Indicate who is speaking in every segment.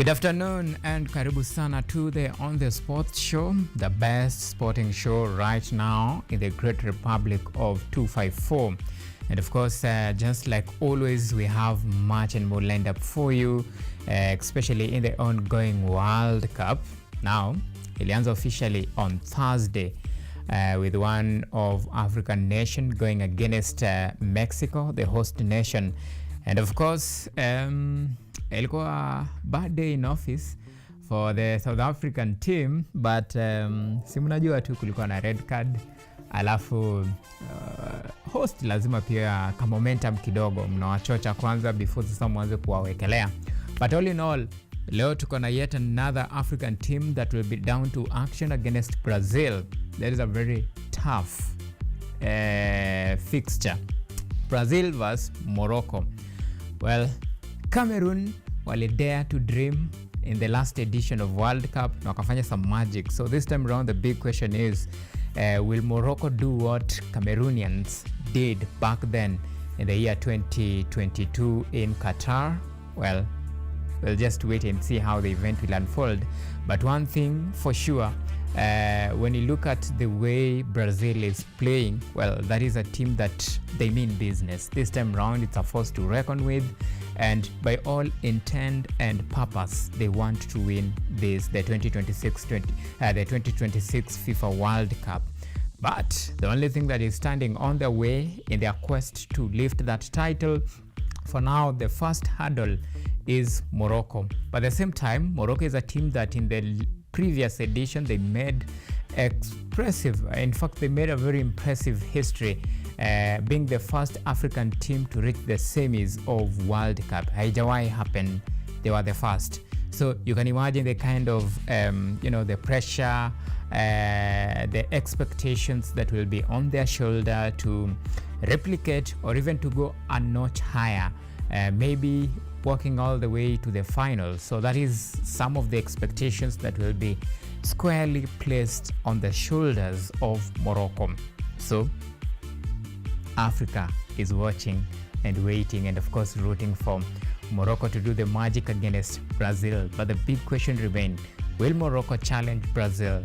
Speaker 1: Good afternoon and karibu sana to the On The Sports Show, the best sporting show right now in the Great Republic of 254. And of course, just like always, we have much and more lined up for you, especially in the ongoing World Cup. Now, ilianza officially on Thursday with one of African nation going against Mexico, the host nation. And of course, ilikuwa bad day in office for the South African team, but si mnajua tu kulikuwa na red card, alafu host lazima pia ka momentum kidogo mnawachocha kwanza before sasa mwanze kuwawekelea. But all in all, leo tuko na yet another African team that will be down to action against Brazil. That is a very tough fixture. Brazil vs Morocco. Well, Cameroon wale dare to dream in the last edition of World Cup na wakafanya some magic. So this time around the big question is, will Morocco do what Cameroonians did back then in the year 2022 in Qatar? Well, we'll just wait and see how the event will unfold. But one thing for sure, when you look at the way Brazil is playing, well, that is a team that they mean business. This time round, it's a force to reckon with, and by all intent and purpose, they want to win the 2026 FIFA World Cup. But the only thing that is standing on their way in their quest to lift that title, for now, the first hurdle is Morocco. But at the same time, Morocco is a team that in the previous edition they made expressive, in fact they made a very impressive history, being the first African team to reach the semis of World Cup. Haijawahi happen, they were the first. So you can imagine the kind of the pressure, the expectations that will be on their shoulder to replicate or even to go a notch higher, maybe walking all the way to the final. So that is some of the expectations that will be squarely placed on the shoulders of Morocco. So Africa is watching and waiting and of course rooting for Morocco to do the magic against Brazil. But the big question remains, will Morocco challenge Brazil,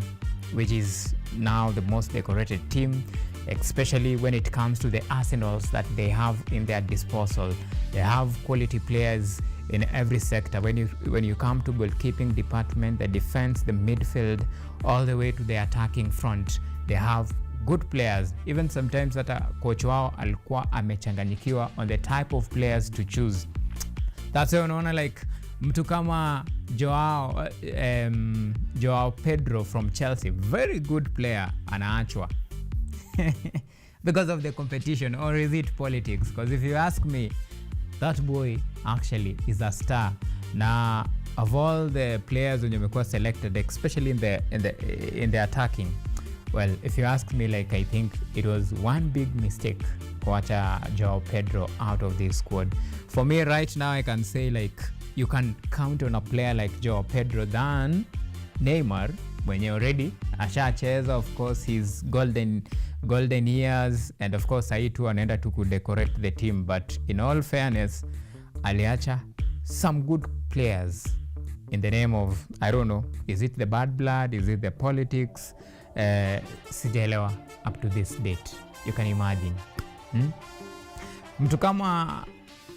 Speaker 1: which is now the most decorated team, especially when it comes to the arsenals that they have in their disposal? They have quality players in every sector. When you come to goalkeeping department, the defense, the midfield, all the way to the attacking front, they have good players. Even sometimes that coach wao alikuwa amechanganyikiwa on the type of players to choose. That's why unaona like mtu kama Joao Pedro from Chelsea, very good player, anaachwa because of the competition, or is it politics? Because if you ask me, that boy actually is a star. Now, of all the players when you were selected, especially in the attacking, well, if you ask me, like, I think it was one big mistake kuacha Joao Pedro out of this squad. For me right now, I can say like you can count on a player like Joao Pedro than Neymar, when you're already ashacheza, of course, his golden years, and of course sahi tu anaenda tu kudecorate the team. But in all fairness, aliacha some good players in the name of, I don't know, is it the bad blood, is it the politics? Sijaelewa up to this date. You can imagine. Mtu kama,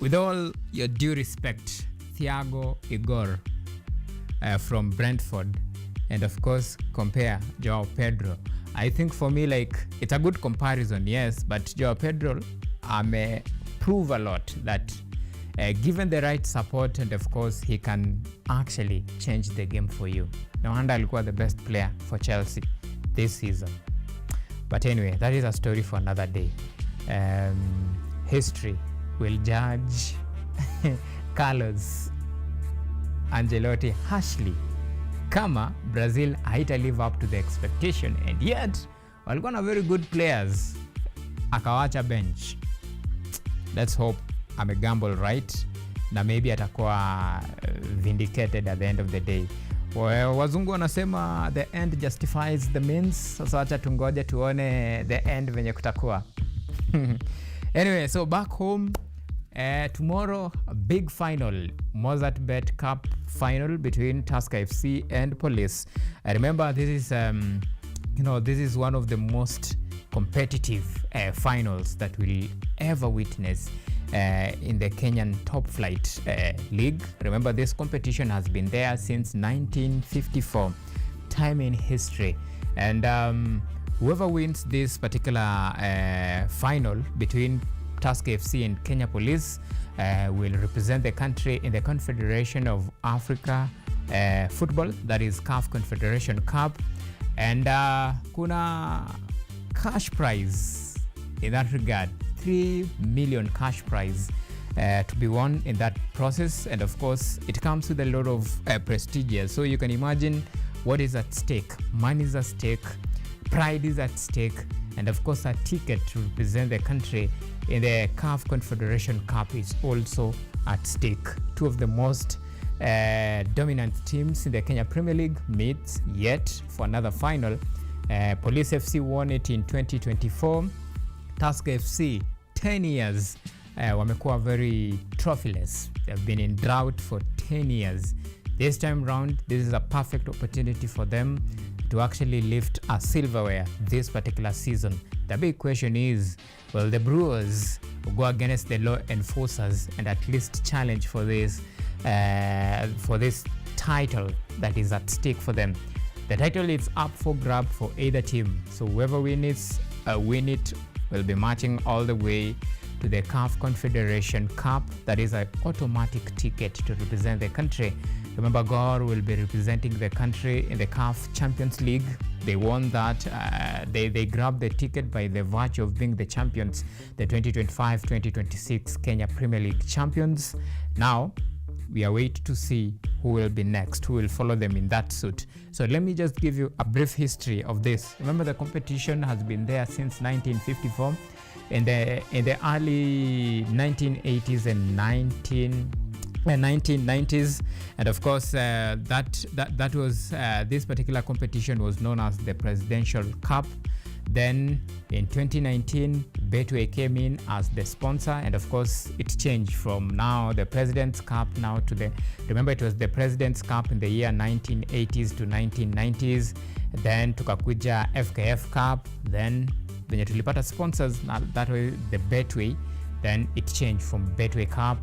Speaker 1: with all your due respect, Thiago Igor from Brentford, and of course compare Joao Pedro. I think for me, like, it's a good comparison, yes, but Joao Pedro may prove a lot that given the right support, and of course he can actually change the game for you. No wonder alikuwa the best player for Chelsea this season. But anyway, that is a story for another day. History will judge Carlos Ancelotti harshly kama Brazil haita live up to the expectation, and yet walikuwa na very good players akawacha bench. Let's hope amegamble right na maybe atakuwa vindicated at the end of the day. Wazungu wanasema the end justifies the means. Sasa acha tungoje tuone the end venye kutakuwa. Anyway, so back home, tomorrow, a big final, Mozart Bet Cup final between Tusker FC and Police. I remember this is, this is one of the most competitive finals that we'll ever witness in the Kenyan top flight league. Remember, this competition has been there since 1954, time in history. And whoever wins this particular final between Tusker FC and Kenya Police will represent the country in the Confederation of Africa Football, that is CAF Confederation Cup. And kuna cash prize in that regard, 3 million cash prize to be won in that process. And of course, it comes with a lot of prestige. So you can imagine what is at stake. Money is at stake, pride is at stake, and of course a ticket to represent the country in the CAF Confederation Cup is also at stake. Two of the most dominant teams in the Kenya Premier League meet yet for another final. Police FC won it in 2024. Tusker FC, 10 years, wamekuwa very trophyless. They've been in drought for 10 years. This time round, this is a perfect opportunity for them to actually lift a silverware this particular season. The big question is, will the Brewers go against the law enforcers and at least challenge for this title that is at stake for them? The title is up for grab for either team. So whoever wins it will be marching all the way to the CAF Confederation Cup. That is an automatic ticket to represent the country. Remember, Gor will be representing the country in the CAF Champions League. They won that. They grabbed the ticket by the virtue of being the champions, the 2025-2026 Kenya Premier League champions. Now, we are waiting to see who will be next, who will follow them in that suit. So let me just give you a brief history of this. Remember, the competition has been there since 1954. In the early 1980s and 1990s, and of course that was this particular competition was known as the Presidential Cup. Then in 2019, Betway came in as the sponsor, and of course it changed from now the President's Cup now to the, remember it was the President's Cup in the year 1980s to 1990s, then tukakuja FKF Cup, then venye tulipata sponsors, that way the Betway, then it changed from Betway Cup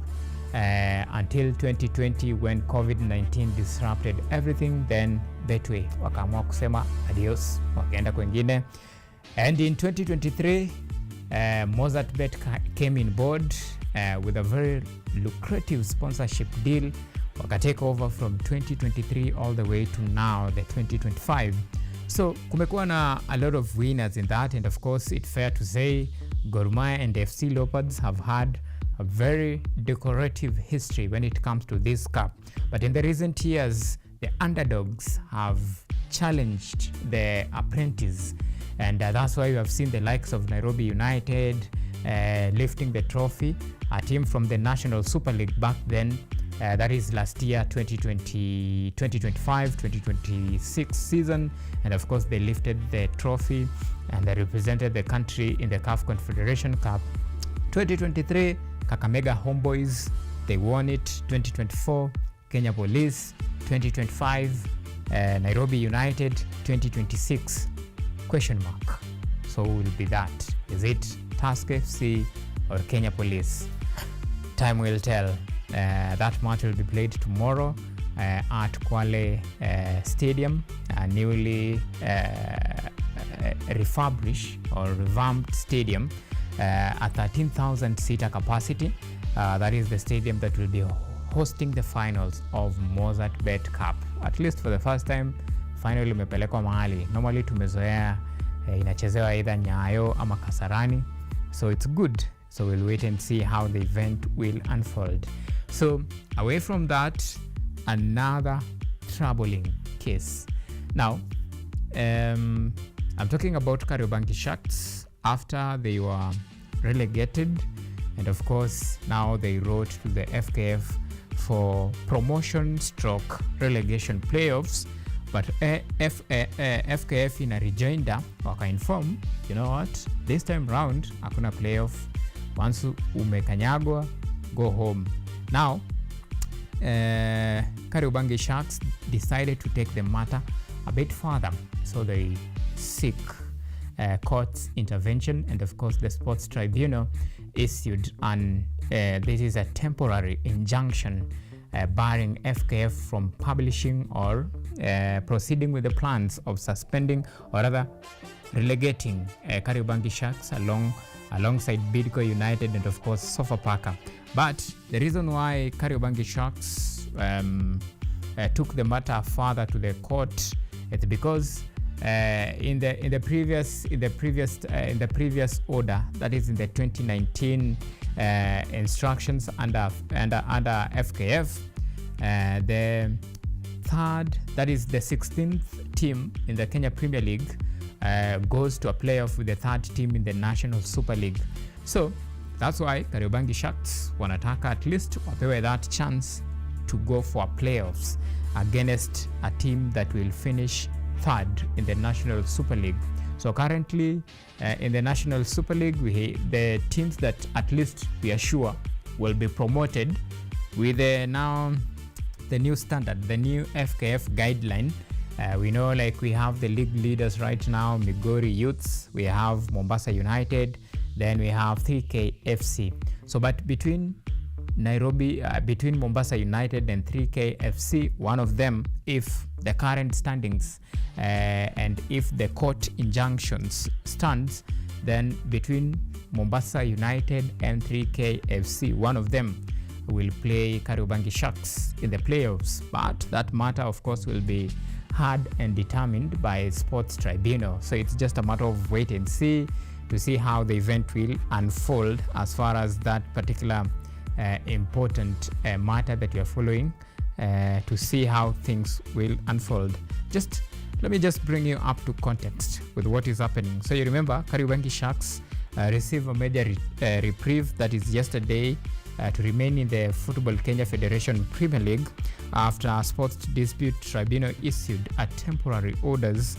Speaker 1: until 2020 when COVID-19 disrupted everything. Then Betway wakaamua kusema adios, wakaenda kwengine. And in 2023, Mozart Bet came in board with a very lucrative sponsorship deal. Wakatake over from 2023 all the way to now, the 2025. So kumekuwa na a lot of winners in that, and of course it's fair to say Gor Mahia and FC Leopards have had a very decorative history when it comes to this cup. But in the recent years, the underdogs have challenged the apprentice, and that's why we have seen the likes of Nairobi United lifting the trophy, a team from the National Super League back then. That is last year, 2025-2026 season. And of course, they lifted the trophy and they represented the country in the CAF Confederation Cup. 2023, Kakamega Homeboys, they won it. 2024, Kenya Police. 2025, Nairobi United. 2026, question mark. So will be that. Is it Tusker FC or Kenya Police? Time will tell. That match will be played tomorrow at Kwale Stadium, a newly refurbished or revamped stadium, a 13,000 seater capacity. That is the stadium that will be hosting the finals of Mozart Bet Cup. At least for the first time, finally imepelekwa mahali. Normally tumezoea inachezewa either Nyayo ama Kasarani. So it's good. So we'll wait and see how the event will unfold. So away from that, another troubling case. Now, I'm talking about Kariobangi Sharks after they were relegated, and of course now they wrote to the FKF for promotion/relegation playoffs. But FKF in a rejoinder waka-inform, you know what, this time round hakuna playoff. Once umekanyagwa, go home. Now, Kariobangi Sharks decided to take the matter a bit further, so they seek court's intervention, and of course the sports tribunal issued this is a temporary injunction barring FKF from publishing or proceeding with the plans of suspending or rather relegating Kariobangi Sharks alongside Bidco United and of course Sofapaka. But the reason why Kariobangi Sharks took the matter further to the court is because in the previous order, that is in the 2019 instructions under FKF, the third, that is the 16th team in the Kenya Premier League goes to a playoff with the third team in the National Super League. So that's why Kariobangi Sharks wanataka at least wapewe that chance to go for playoffs against a team that will finish third in the National Super League. So currently in the National Super League, the teams that at least we are sure will be promoted with now the new standard, the new FKF guideline. We know, like, we have the league leaders right now, Migori Youths, we have Mombasa United, then we have 3K FC. So but between Mombasa United and 3K FC, one of them, if the current standings and if the court injunctions stands, then between Mombasa United and 3K FC, one of them will play Kariobangi Sharks in the playoffs. But that matter, of course, will be heard and determined by Sports Tribunal. So it's just a matter of wait and see to see how the event will unfold as far as that particular important matter that you are following, to see how things will unfold. Let me just bring you up to context with what is happening. So you remember Kariobangi Sharks received a major reprieve, that is yesterday, to remain in the Football Kenya Federation Premier League after a sports dispute tribunal issued a temporary orders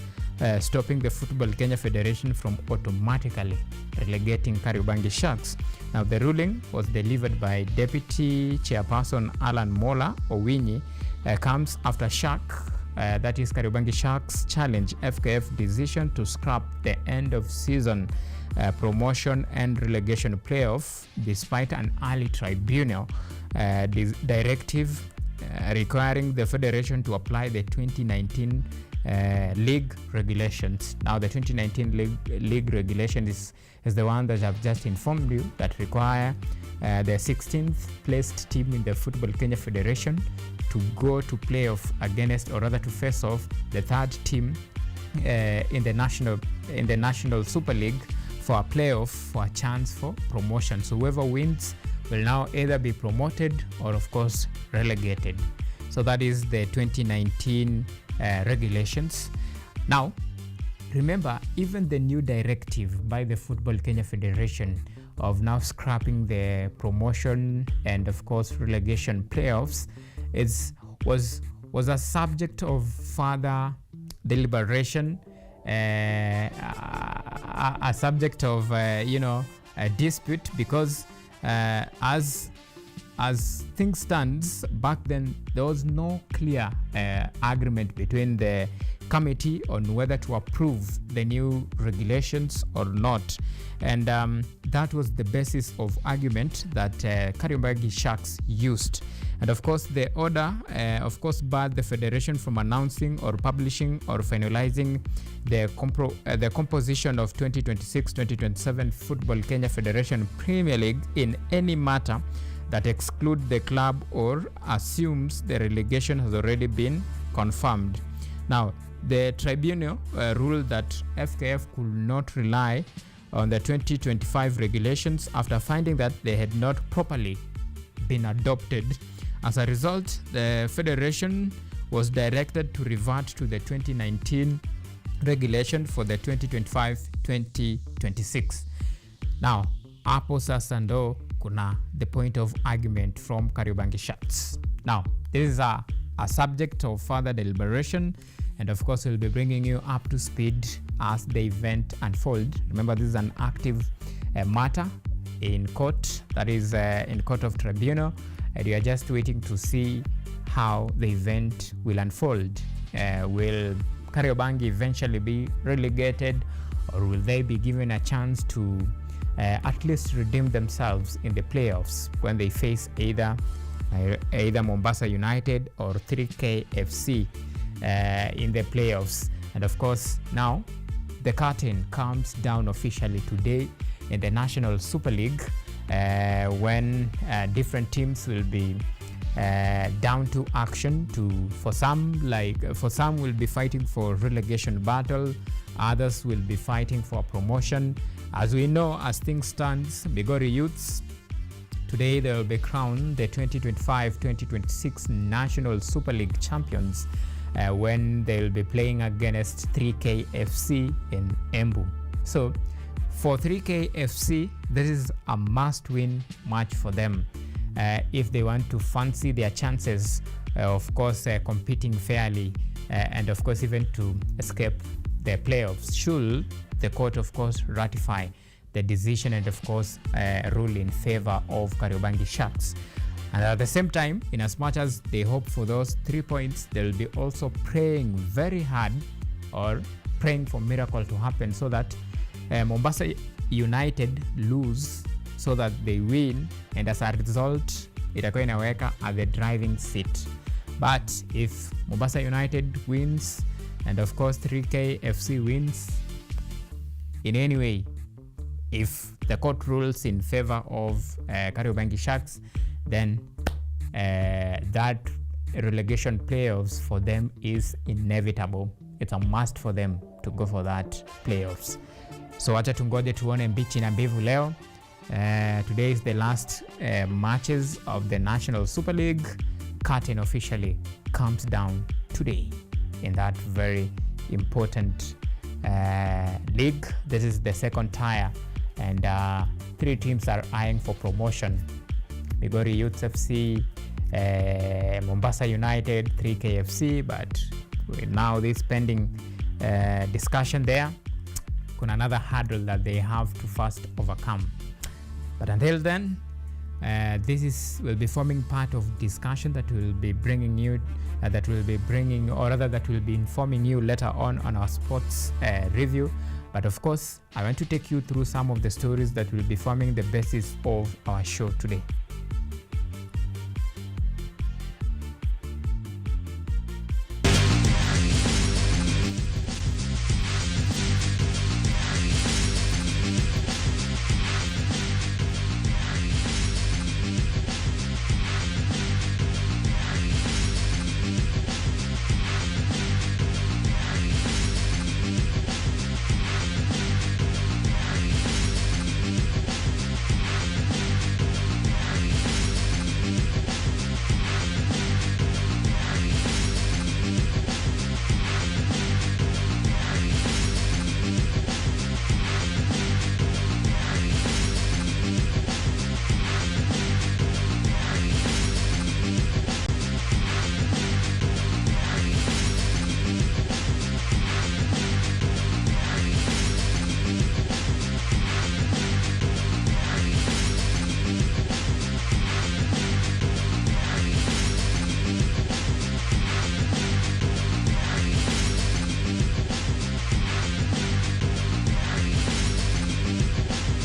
Speaker 1: stopping the Football Kenya Federation from automatically relegating Kariobangi Sharks. Now, the ruling was delivered by Deputy Chairperson Alan Mola Owinyi, comes after that is Kariobangi Sharks challenge FKF decision to scrap the end of season promotion and relegation playoff despite an early tribunal directive requiring the federation to apply the 2019 league regulations. Now, the 2019 league regulation is the one that I've just informed you, that require the 16th placed team in the Football Kenya Federation to go to playoff against, or rather to face off, the third team in the National Super League for a playoff for a chance for promotion. So whoever wins will now either be promoted or, of course, relegated. So that is the 2019 regulations. Now, remember, even the new directive by the Football Kenya Federation of now scrapping the promotion and, of course, relegation playoffs was a subject of further deliberation, a subject of a dispute, because as things stands back then, there was no clear agreement between the committee on whether to approve the new regulations or not, and that was the basis of argument that Kariobangi Sharks used. And of course, the order barred the federation from announcing or publishing or finalizing the composition of 2026-2027 Football Kenya Federation Premier League in any matter that exclude the club or assumes the relegation has already been confirmed. Now, the tribunal ruled that FKF could not rely on the 2025 regulations after finding that they had not properly been adopted. As a result, the federation was directed to revert to the 2019 regulation for the 2025-2026. Now, hapo sasa ndo kuna the point of argument from Kariobangi Sharks. Now, this is a subject of further deliberation, and of course we'll be bringing you up to speed as the event unfolds. Remember, this is an active matter in court, that is in court of tribunal, and we are just waiting to see how the event will unfold. Will Kariobangi eventually be relegated, or will they be given a chance to at least redeem themselves in the playoffs when they face either Mombasa United or 3K FC in the playoffs? And of course, now the curtain comes down officially today in the National Super League, when different teams will be down to action. For some will be fighting for relegation battle, others will be fighting for promotion. As we know, as things stand, Migori Youths today they will be crowned the 2025-2026 National Super League champions when they will be playing against 3K FC in Embu. So for 3K FC, this is a must-win match for them if they want to fancy their chances, of course, competing fairly, and of course even to escape the playoffs, should the court of course ratify the decision and of course rule in favor of Kariobangi Sharks. And at the same time, in as much as they hope for those 3 points, they will be also praying very hard, or praying for miracle to happen, so that Mombasa United lose, so that they win, and as a result itakuwa inaweka at the driving seat. But if Mombasa United wins and of course 3K FC wins, in any way, if the court rules in favor of Kariobangi Sharks, then that relegation playoffs for them is inevitable. It's a must for them to go for that playoffs. So acha tungoje tuone mbichi na mbivu leo. Today is the last matches of the National Super League. Curtain officially comes down today in that very important league. This is the second tier, and 3 teams are eyeing for promotion: Migori Youths FC, Mombasa United, 3K FC. But now this pending discussion there, kuna another hurdle that they have to first overcome. But until then, this will be forming part of discussion that will be bringing you, that will be informing you later on our sports review. But of course, I want to take you through some of the stories that will be forming the basis of our show today.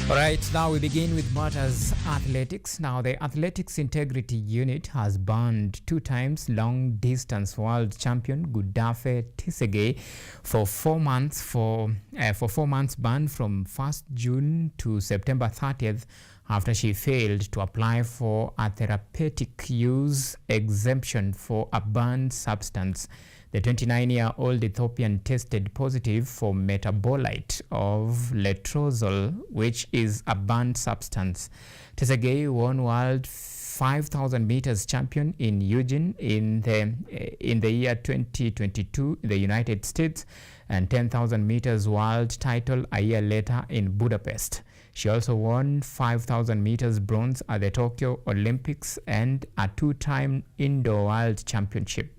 Speaker 1: Alright, now we begin with matters athletics. Now, the Athletics Integrity Unit has banned 2 times long distance world champion Gudafe Tisege for 4 months for 4 months ban from 1st June to September 30th after she failed to apply for a therapeutic use exemption for a banned substance. The 29-year-old Ethiopian tested positive for metabolite of letrozole, which is a banned substance. Tesegei won world 5,000 meters champion in Eugene in the year 2022 in the United States, and 10,000 meters world title a year later in Budapest. She also won 5,000 meters bronze at the Tokyo Olympics and a 2-time indoor world championship.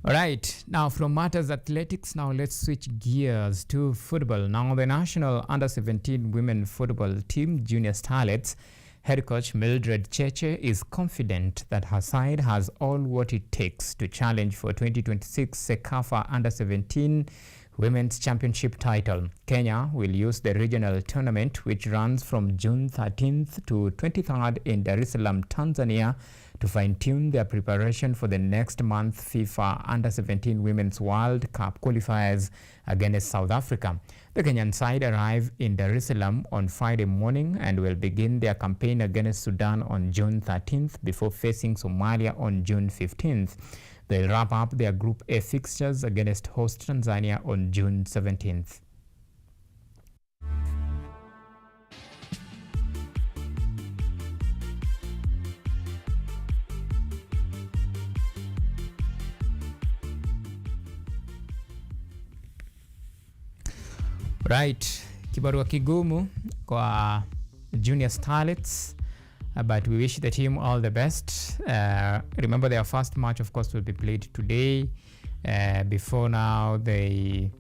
Speaker 1: All right, now from matters athletics, now let's switch gears to football. Now, the national under 17 women football team, Junior Starlets, head coach Mildred Cheche is confident that her side has all what it takes to challenge for 2026 Sekafa under 17 Women's Championship title. Kenya will use the regional tournament, which runs from June 13th to 23rd in Dar es Salaam, Tanzania, to fine-tune their preparation for the next month FIFA Under-17 Women's World Cup qualifiers against South Africa. The Kenyan side arrive in Dar es Salaam on Friday morning and will begin their campaign against Sudan on June 13th before facing Somalia on June 15th. They'll wrap up their Group A fixtures against host Tanzania on June 17th. Right, kibarua kigumu kwa Junior Starlets, but we wish the team all the best. Remember, their first match, of course, will be played today. Before now, they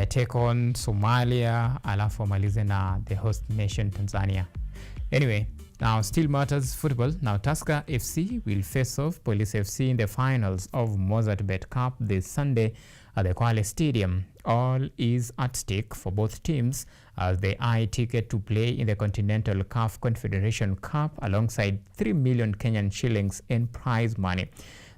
Speaker 1: take on Somalia, alafu wamalize na the host nation Tanzania. Anyway, now still matters football. Now Tusker FC will face off Police FC in the finals of Mozart Bet Cup this Sunday at the Kwale Stadium. All is at stake for both teams as they eye ticket to play in the Continental CAF Confederation Cup alongside 3 million Kenyan shillings in prize money.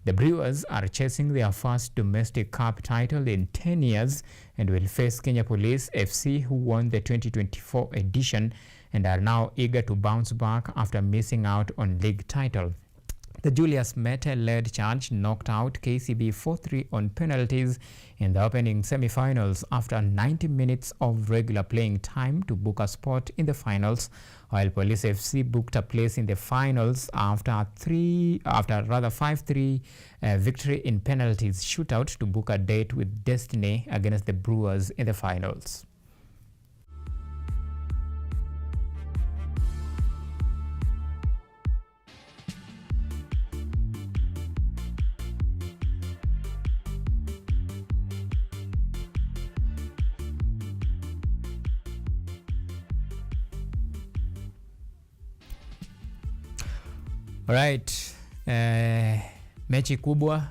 Speaker 1: The Brewers are chasing their first domestic cup title in 10 years and will face Kenya Police FC, who won the 2024 edition and are now eager to bounce back after missing out on league title. The Julius Mete-led charge knocked out KCB 4-3 on penalties in the opening semi-finals after 90 minutes of regular playing time to book a spot in the finals, while Police FC booked a place in the finals after 5-3 victory in penalties shootout to book a date with destiny against the Brewers in the finals. Alright, mechi kubwa,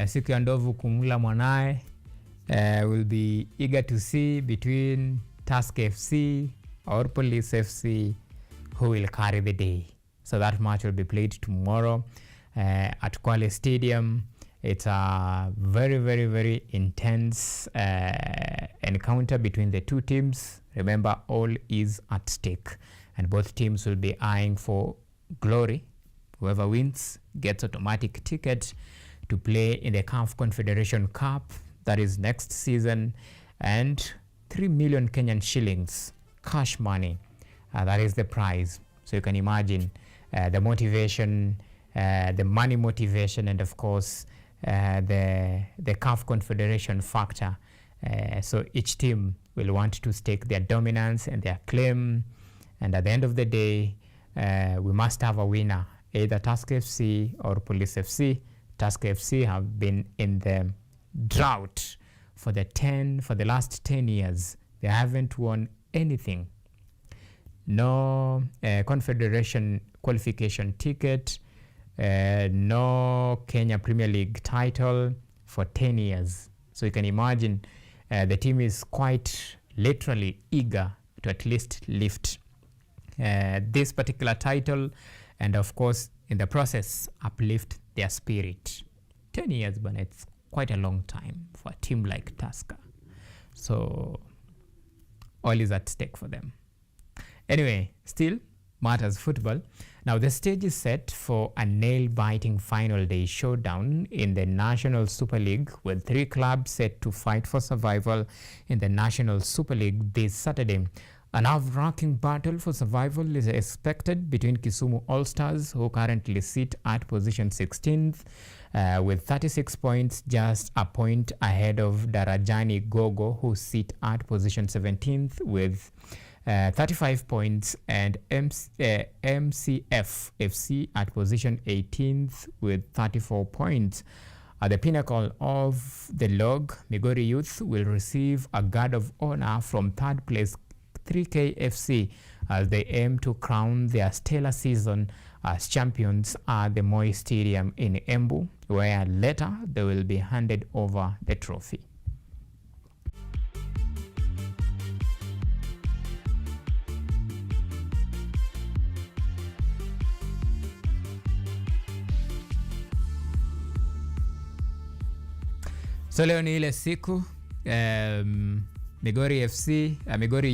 Speaker 1: siku ya ndovu kumula mwanae, will be eager to see between Tusker FC or Police FC who will carry the day. So that match will be played tomorrow at Kwale Stadium. It's a very, very, very intense encounter between the two teams. Remember, all is at stake and both teams will be eyeing for glory. Whoever wins gets automatic ticket to play in the CAF Confederation Cup, that is next season, and 3 million Kenyan shillings cash money, that is the prize. So you can imagine the motivation, the money motivation, and of course the CAF Confederation factor. So each team will want to stake their dominance and their claim, and at the end of the day, we must have a winner, either Tusker FC or Police FC. Tusker FC have been in the drought for the last 10 years. They haven't won anything. No Confederation qualification ticket, no Kenya Premier League title for 10 years. So you can imagine the team is quite literally eager to at least lift this particular title and of course in the process uplift their spirit. 10 years, but it's quite a long time for a team like Tusker. So all is at stake for them. Anyway, still matters football. Now the stage is set for a nail-biting final day showdown in the National Super League, with 3 clubs set to fight for survival in the National Super League this Saturday. A nerve-wracking battle for survival is expected between Kisumu All-Stars, who currently sit at position 16th with 36 points, just a point ahead of Darajani Gogo, who sit at position 17th with 35 points, and MCF FC at position 18th with 34 points. At the pinnacle of the log, Migori Youth will receive a guard of honor from third place 3KFC as they aim to crown their stellar season as champions at the Moi Stadium in Embu, where later they will be handed over the trophy. So leo ni ile siku Migori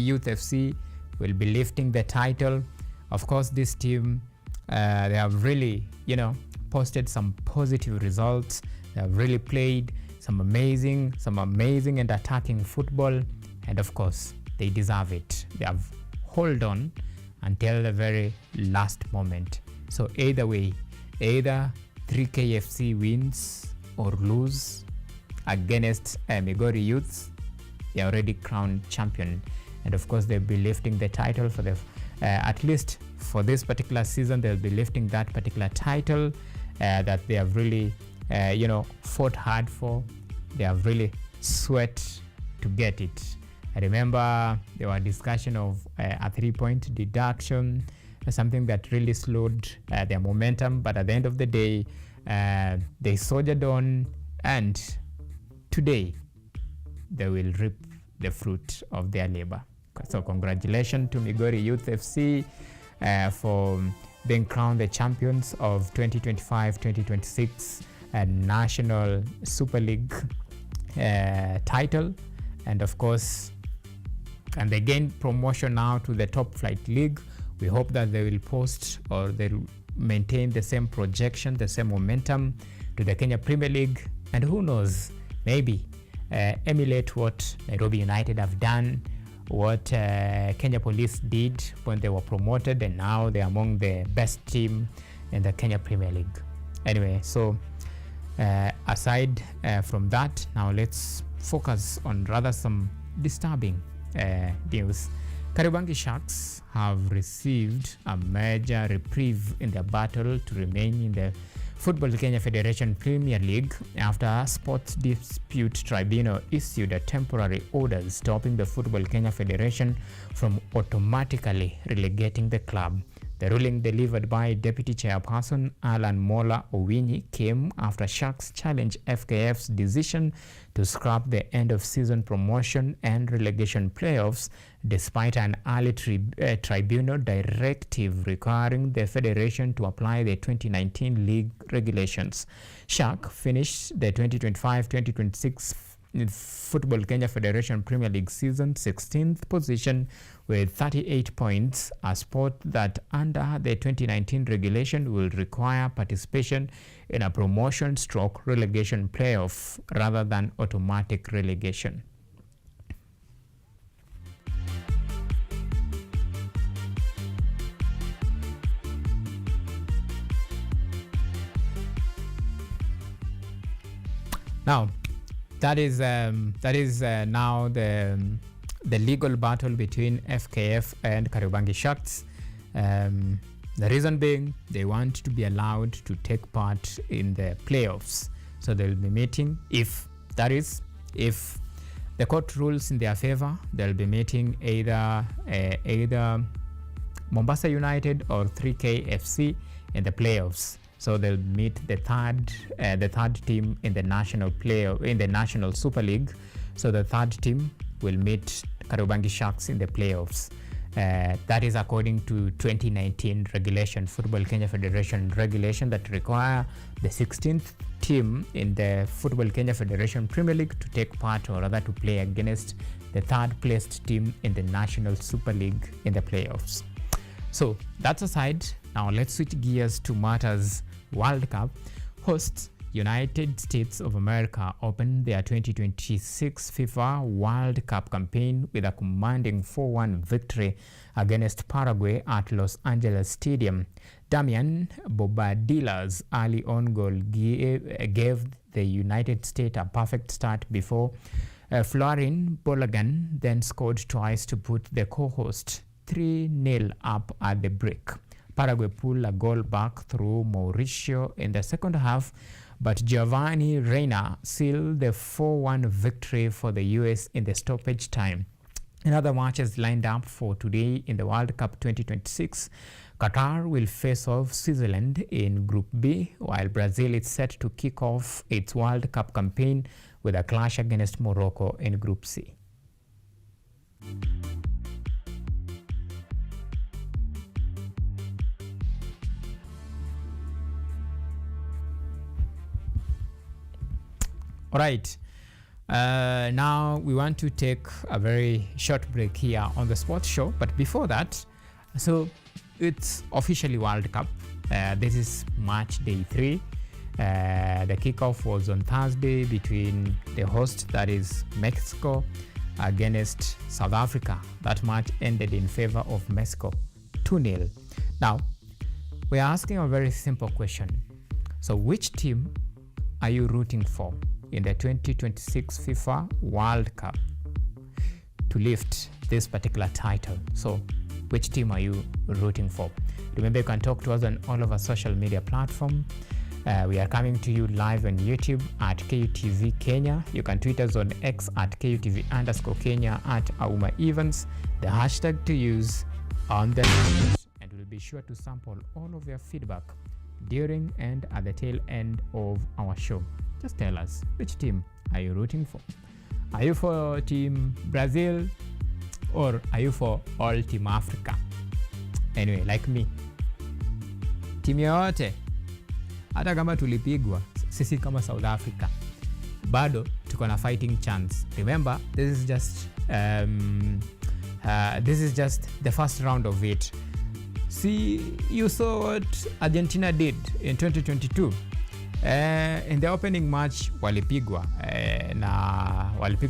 Speaker 1: Youth FC will be lifting the title. Of course, this team, they have really, posted some positive results. They have really played some amazing and attacking football. And of course, they deserve it. They have held on until the very last moment. So either way, either 3KFC wins or lose against Migori Youth, they are already crowned champion. And of course, they'll be lifting the title for the at least for this particular season. They'll be lifting that particular title that they have really fought hard for. They have really sweat to get it. I remember there were discussion of a 3-point deduction, something that really slowed their momentum. But at the end of the day, they soldiered on, and today they will reap the fruit of their labor. So congratulations to Migori Youth FC for being crowned the champions of 2025-2026 National Super League title. And of course, and they gain promotion now to the top flight league. We hope that they will post or they will maintain the same projection, the same momentum to the Kenya Premier League. And who knows, maybe emulate what Nairobi United have done, what Kenya Police did when they were promoted, and now they're among the best team in the Kenya Premier League. Anyway, so aside from that, now let's focus on rather some disturbing news. Kariobangi Sharks have received a major reprieve in their battle to remain in the Football Kenya Federation Premier League after a sports dispute tribunal issued a temporary order stopping the Football Kenya Federation from automatically relegating the club. The ruling, delivered by Deputy Chairperson Alan Mola Owinyi, came after Sharks challenged FKF's decision to scrap the end-of-season promotion and relegation playoffs, despite an early tribunal directive requiring the federation to apply the 2019 league regulations. Shark finished the 2025-2026 Football Kenya Federation Premier League season 16th position with 38 points, a sport that under the 2019 regulation will require participation in a promotion stroke relegation playoff rather than automatic relegation. Now, that is now the legal battle between FKF and Kariobangi Sharks. The reason being, they want to be allowed to take part in the playoffs. So they'll be meeting, if the court rules in their favor, they'll be meeting either Mombasa United or 3KFC in the playoffs. So they'll meet the third team in the National Super League. So the third team will meet Kariobangi Sharks in the playoffs. That is according to 2019 regulation, Football Kenya Federation regulation, that require the 16th team in the Football Kenya Federation Premier League to take part, or rather to play against the third placed team in the National Super League in the playoffs. So that's aside. Now let's switch gears to matters World Cup. Hosts United States of America opened their 2026 FIFA World Cup campaign with a commanding 4-1 victory against Paraguay at Los Angeles Stadium. Damian Bobadilla's early on goal gave the United States a perfect start before Florin Bologan then scored twice to put the co-host 3-0 up at the break. Paraguay pulled a goal back through Mauricio in the second half, but Giovanni Reina sealed the 4-1 victory for the US in the stoppage time. In other matches lined up for today in the World Cup 2026, Qatar will face off Switzerland in Group B, while Brazil is set to kick off its World Cup campaign with a clash against Morocco in Group C. All right. Now we want to take a very short break here on the sports show. But before that, so it's officially World Cup. This is match day 3. The kickoff was on Thursday between the host, that is Mexico, against South Africa. That match ended in favor of Mexico, 2-0. Now, we are asking a very simple question. So which team are you rooting for in the 2026 FIFA World Cup to lift this particular title? So which team are you rooting for? Remember, you can talk to us on all of our social media platforms. We are coming to you live on YouTube at KUTV Kenya. You can tweet us on X at KUTV_Kenya at Auma Evans. The hashtag to use on the news, and we'll be sure to sample all of your feedback during and at the tail end of our show. Just tell us, which team are you rooting for? Are you for Team Brazil or are you for all Team Africa? Anyway, like me, team yoyote, hata kama tulipigwa sisi kama South Africa, bado tuko na fighting chance. Remember, this is just the first round of it. See, you saw what Argentina did in 2022. In the opening match walipigwa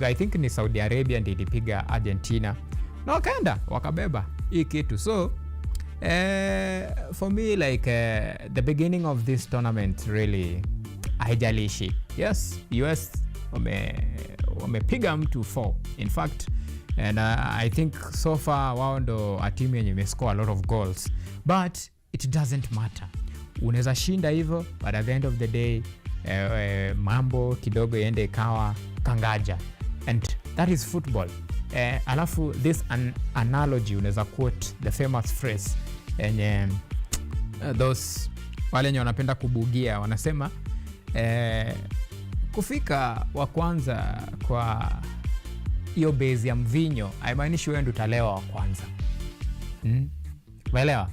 Speaker 1: I think ni Saudi Arabia ndiyo ilipiga Argentina na wakaenda wakabeba hii kitu. So for me, like the beginning of this tournament really haijalishi. Yes, US wamepiga mtu 4 in fact, and I think so far wao ndo a team yenye imescore a lot of goals, but it doesn't matter. Unaweza shinda hivyo, but at the end of the day mambo kidogo yende ikawa kangaja, and that is football. Alafu this analogy unaweza quote the famous phrase yenye those wale wenye wanapenda kubugia wanasema kufika wa kwanza kwa hiyo base ya mvinyo haimaanishi wewe ndio utalewa wa kwanza. Umeelewa?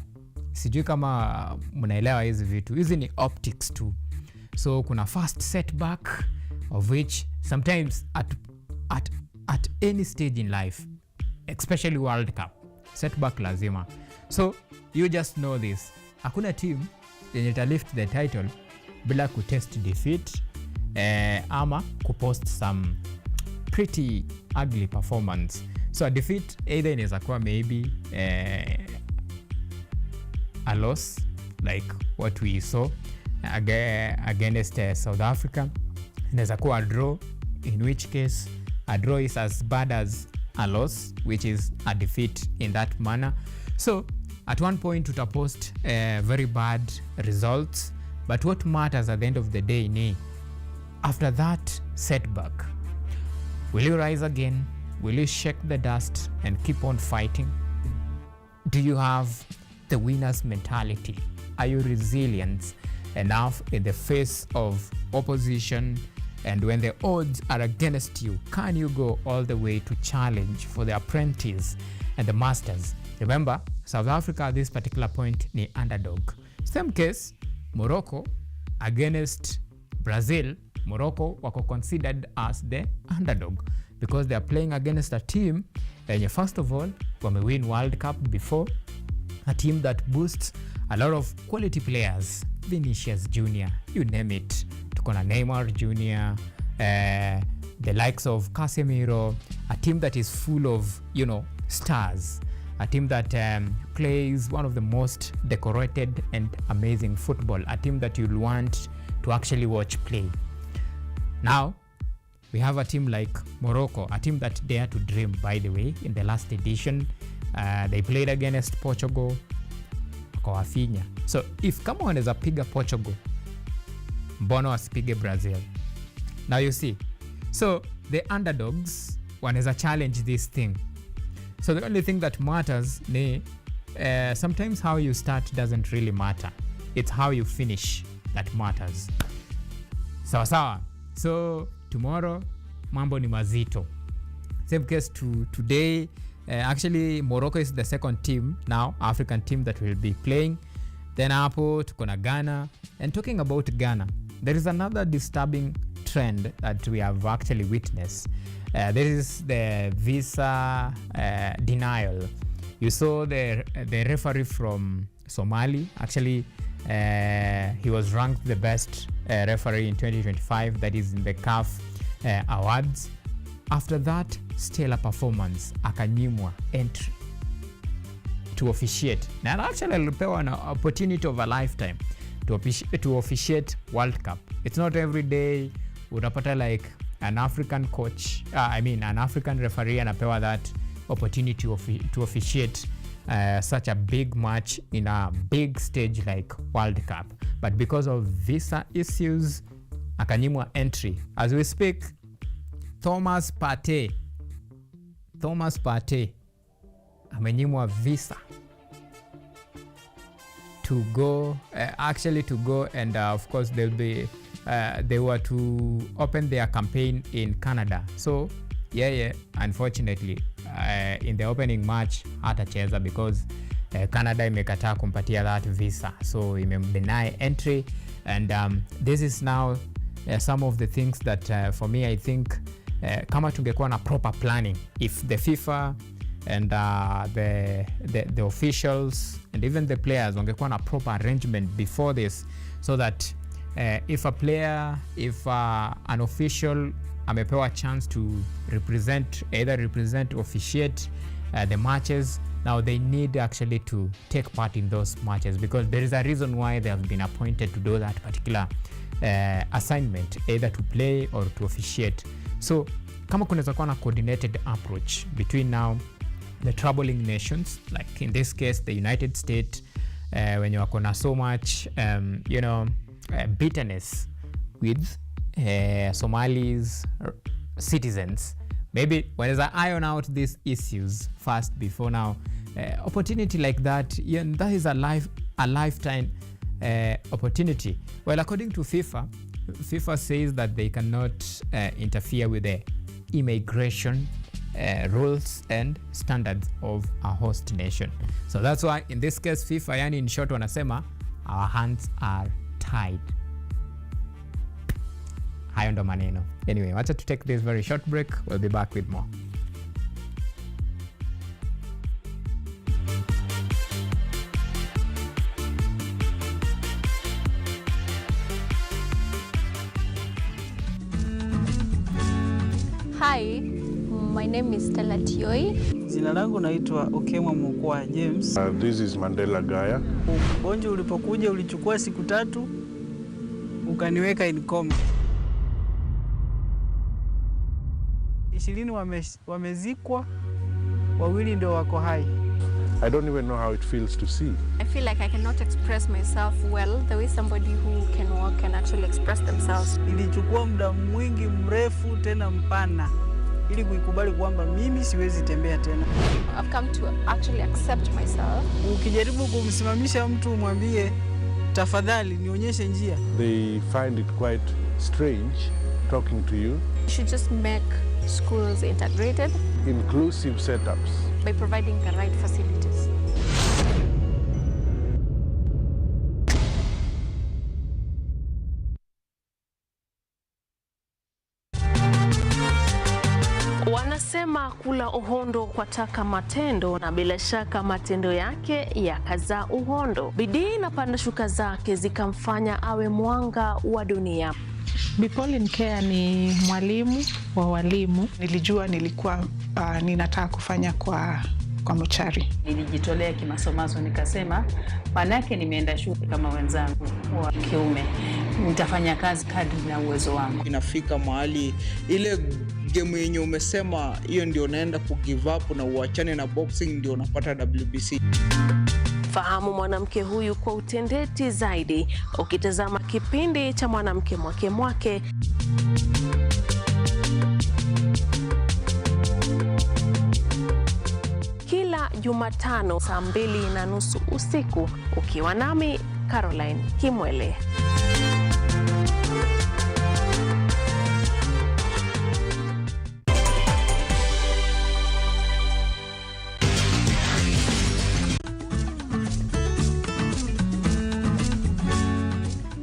Speaker 1: Sijui kama mnaelewa hizi vitu. Hizi ni optics tu. So kuna first setback of which sometimes at any stage in life, especially World Cup, setback lazima. So you just know this. Hakuna team yenye ta lift the title bila kutest defeat ama kupost some pretty ugly performance. So a defeat either inaweza kuwa maybe a loss like what we saw against South Africa. Inaweza kuwa a draw, in which case a draw is as bad as a loss, which is a defeat in that manner. So at one point tutapost very bad results, but what matters at the end of the day ni after that setback, will you rise again? Will you shake the dust and keep on fighting? Do you have the winner's mentality? Are you resilient enough in the face of opposition, and when the odds are against you, can you go all the way to challenge for the apprentice and the masters? Remember, South Africa at this particular point ni underdog. Same case, Morocco against Brazil. Morocco wako considered as the underdog because they are playing against a team that, first of all, win World Cup before, a team that boosts a lot of quality players. Vinicius Jr., you name it. Tuko na Neymar Jr., the likes of Casemiro, a team that is full of, stars, a team that plays one of the most decorated and amazing football, a team that you'll want to actually watch play. Now, we have a team like Morocco, a team that dared to dream, by the way, in the last edition. They played against Portugal, akawafinya. So if kama wanaweza piga Portugal, mbona wasipige Brazil? Now you see, so the underdogs wanaweza challenge this thing. So the only thing that matters ni sometimes how you start doesn't really matter, it's how you finish that matters. Sawa. So tomorrow mambo ni mazito. Same case to today. Actually Morocco is the second team now, African team that will be playing. Then hapo tuko na Ghana. And talking about Ghana, there is another disturbing trend that we have actually witnessed. There is the visa denial. You saw the referee from Somali. Actually, he was ranked the best referee in 2025. That is in the CAF awards. After that stellar performance, akanyimwa entry to officiate. Na actually alipewa an opportunity of a lifetime to officiate World Cup. It's not every day utapata like an African coach, an African referee anapewa that opportunity to officiate such a big match in a big stage like World Cup. But because of visa issues, akanyimwa entry. As we speak, Thomas Partey amenyimwa visa to go and of course they were to open their campaign in Canada. So unfortunately in the opening match hatacheza because Canada imekataa kumpatia that visa, so imemdeny entry. And this is now some of the things that for me I think kama tungekuwa na proper planning, if the FIFA and the officials and even the players wangekuwa na proper arrangement before this, so that if an official amepewa chance to represent officiate the matches, now they need actually to take part in those matches, because there is a reason why they have been appointed to do that particular assignment, either to play or to officiate. So kama kunaweza kuwa na coordinated approach between now the troubling nations, like in this case the United States, wenye wako na so much bitterness with Somalis citizens, maybe wanaweza iron out these issues first before now opportunity like that. That is a lifetime opportunity. Well, according to FIFA says that they cannot interfere with the immigration rules and standards of a host nation. So that's why in this case FIFA, yani in short, wanasema our hands are tied. Hayo ndo maneno. Anyway, wacha to take this very short break. We'll be back with more.
Speaker 2: Hi, my name is Stella Tioi.
Speaker 3: Jina langu naitwa Okemwa Mukwa James.
Speaker 4: This is Mandela Gaya.
Speaker 3: Ugonjwa ulipokuja ulichukua siku 3 ukaniweka in coma. 20 wamezikwa, 2 ndio wako hai.
Speaker 4: I don't even know how it feels to see.
Speaker 2: I feel like I cannot express myself well the way somebody who can walk can actually express themselves.
Speaker 3: Ilichukua muda mwingi mrefu tena mpana ili kuikubali kwamba mimi siwezi tembea tena.
Speaker 2: I've come to actually accept myself.
Speaker 3: Ukijaribu kumsimamisha mtu umwambie tafadhali nionyeshe njia,
Speaker 4: They find it quite strange talking to you.
Speaker 2: You should just make schools integrated,
Speaker 4: Inclusive setups.
Speaker 2: by providing the right facilities.
Speaker 5: Wanasema kula uhondo kwa taka matendo, na bila shaka matendo yake yakazaa uhondo. Bidii na panda shuka zake zikamfanya awe mwanga wa dunia.
Speaker 6: Pauline Care ni mwalimu wa walimu. Nilijua nilikuwa ninataka kufanya kwa mochari.
Speaker 7: Nilijitolea kimasomaso, nikasema manake nimeenda shule kama wenzangu wa kiume, nitafanya kazi kadri na uwezo wangu.
Speaker 8: Inafika mahali ile game yenye umesema hiyo ndio naenda ku give up na uachane na boxing, ndio unapata WBC.
Speaker 5: Fahamu mwanamke huyu kwa utendeti zaidi ukitazama kipindi cha Mwanamke Mwake Mwake. Kila Jumatano saa 2:30 usiku ukiwa nami Caroline Kimwele.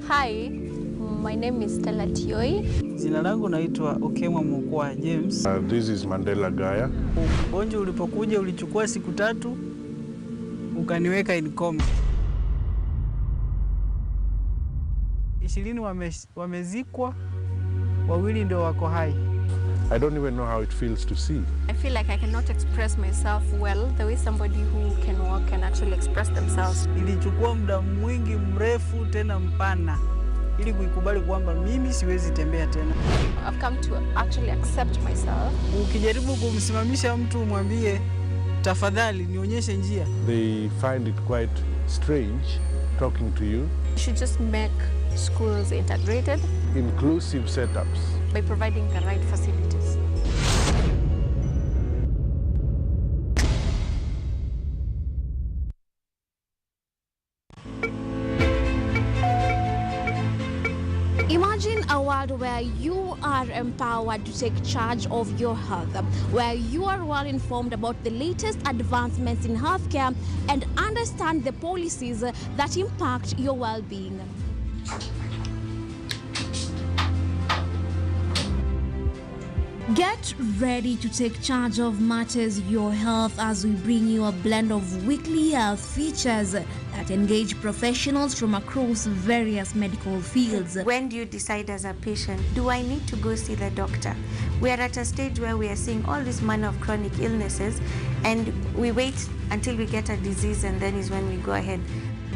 Speaker 2: Hi, my name is Stella Tioi.
Speaker 3: Jina langu naitwa Auma Mkwa James.
Speaker 4: This is Mandela Gaya.
Speaker 3: Ugonjwa ulipokuja ulichukua siku 3 ukaniweka in coma. 20 wamezikwa, 2 ndio wako hai.
Speaker 4: I don't even know how it feels to see.
Speaker 2: I feel like I cannot express myself well the way somebody who can walk can actually express themselves.
Speaker 3: Ilichukua muda mwingi mrefu tena mpana ili kuikubali kwamba mimi siwezi tembea tena.
Speaker 2: I've come to actually accept myself.
Speaker 3: Ukijaribu kumsimamisha mtu umwambie tafadhali nionyeshe njia,
Speaker 4: They find it quite strange talking to you.
Speaker 2: You should just make schools integrated
Speaker 4: Inclusive setups.
Speaker 2: by providing the right facilities.
Speaker 9: Imagine a world where you are empowered to take charge of your health, where you are well informed about the latest advancements in healthcare and understand the policies that impact your well-being. Get ready to take charge of matters your health as we bring you a blend of weekly health features that engage professionals from across various medical fields.
Speaker 10: When do you decide as a patient, do I need to go see the doctor? We are at a stage where we are seeing all this manner of chronic illnesses and we wait until we get a disease and then is when we go ahead.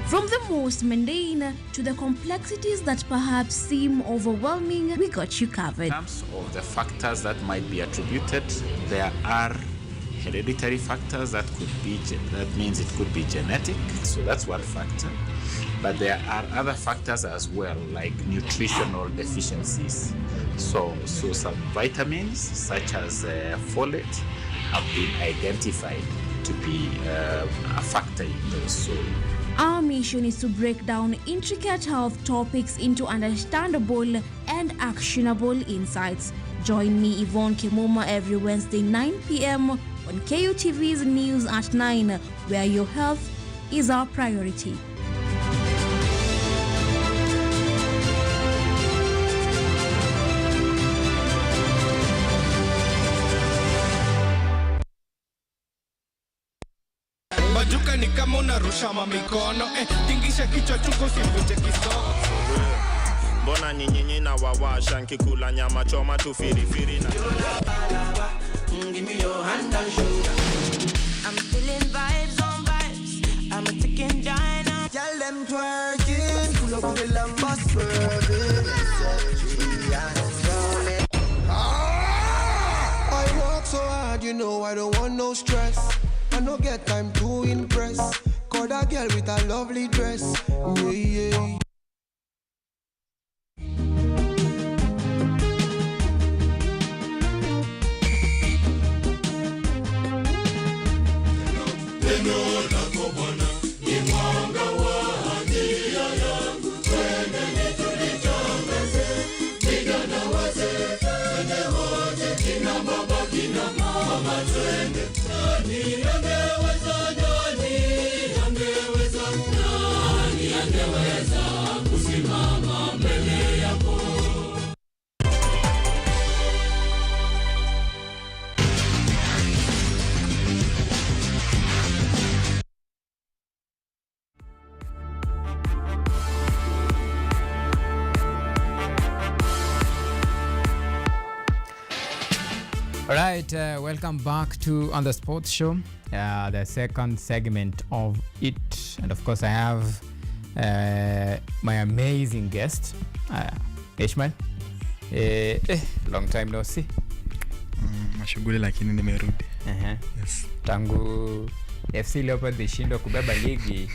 Speaker 9: From the most mundane to the complexities that perhaps seem overwhelming, we got you covered.
Speaker 11: In terms of the factors that might be attributed, there are hereditary factors that could be, that means it could be genetic, so that's one factor. But there are other factors as well, like nutritional deficiencies. So some vitamins, such as folate, have been identified to be a factor in those. So
Speaker 9: our mission is to break down intricate health topics into understandable and actionable insights. Join me, Yvonne Kimuma, every Wednesday 9 p.m. on KUTV's News at 9, where your health is our priority.
Speaker 12: Bajuka ni kama unarusha mamikono, tingisha kichwa chungu sivute kisogo.
Speaker 13: Mbona nyinyi na wawasha nkikula nyama choma tu firifiri na
Speaker 12: Give me your hand and shoulder.
Speaker 10: I'm feeling vibes on vibes. I'm a ticking dynamo.
Speaker 12: Tell them twerking, pull up with the lamba swerving. I work so hard, you know I don't want no stress. I no get time to impress. Call that girl with a lovely dress. Yeah, yeah.
Speaker 1: All right, welcome back to On The Sports Show, the second segment of it. And of course, I have my amazing guest, Ishmael. Long time no see.
Speaker 14: Mashughuli lakini nimerudi.
Speaker 1: Yes. Tangu FC Leopards ishindwe kubeba ligi,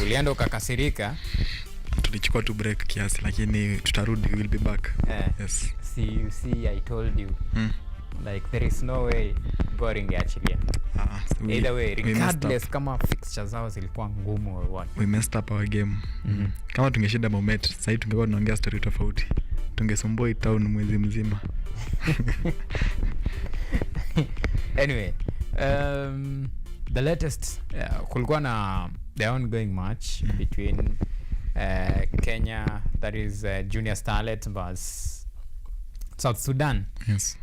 Speaker 1: ulienda ukakasirika.
Speaker 14: Tulichukua tu break kiasi, lakini tutarudi, we will be back. Yes.
Speaker 1: See, I told you. Like there is no way Gor ingeachilia. Either way, regardless kama fixtures zao zilikuwa ngumu or what.
Speaker 14: We messed up our game. Kama tungeshinda Bomet, sasa hivi tungekuwa tunaongea story tofauti. Tungesumbua town mwezi mzima.
Speaker 1: Anyway, the latest kulikuwa na the ongoing match between Kenya, that is Junior Starlets versus South Sudan.
Speaker 14: Yes.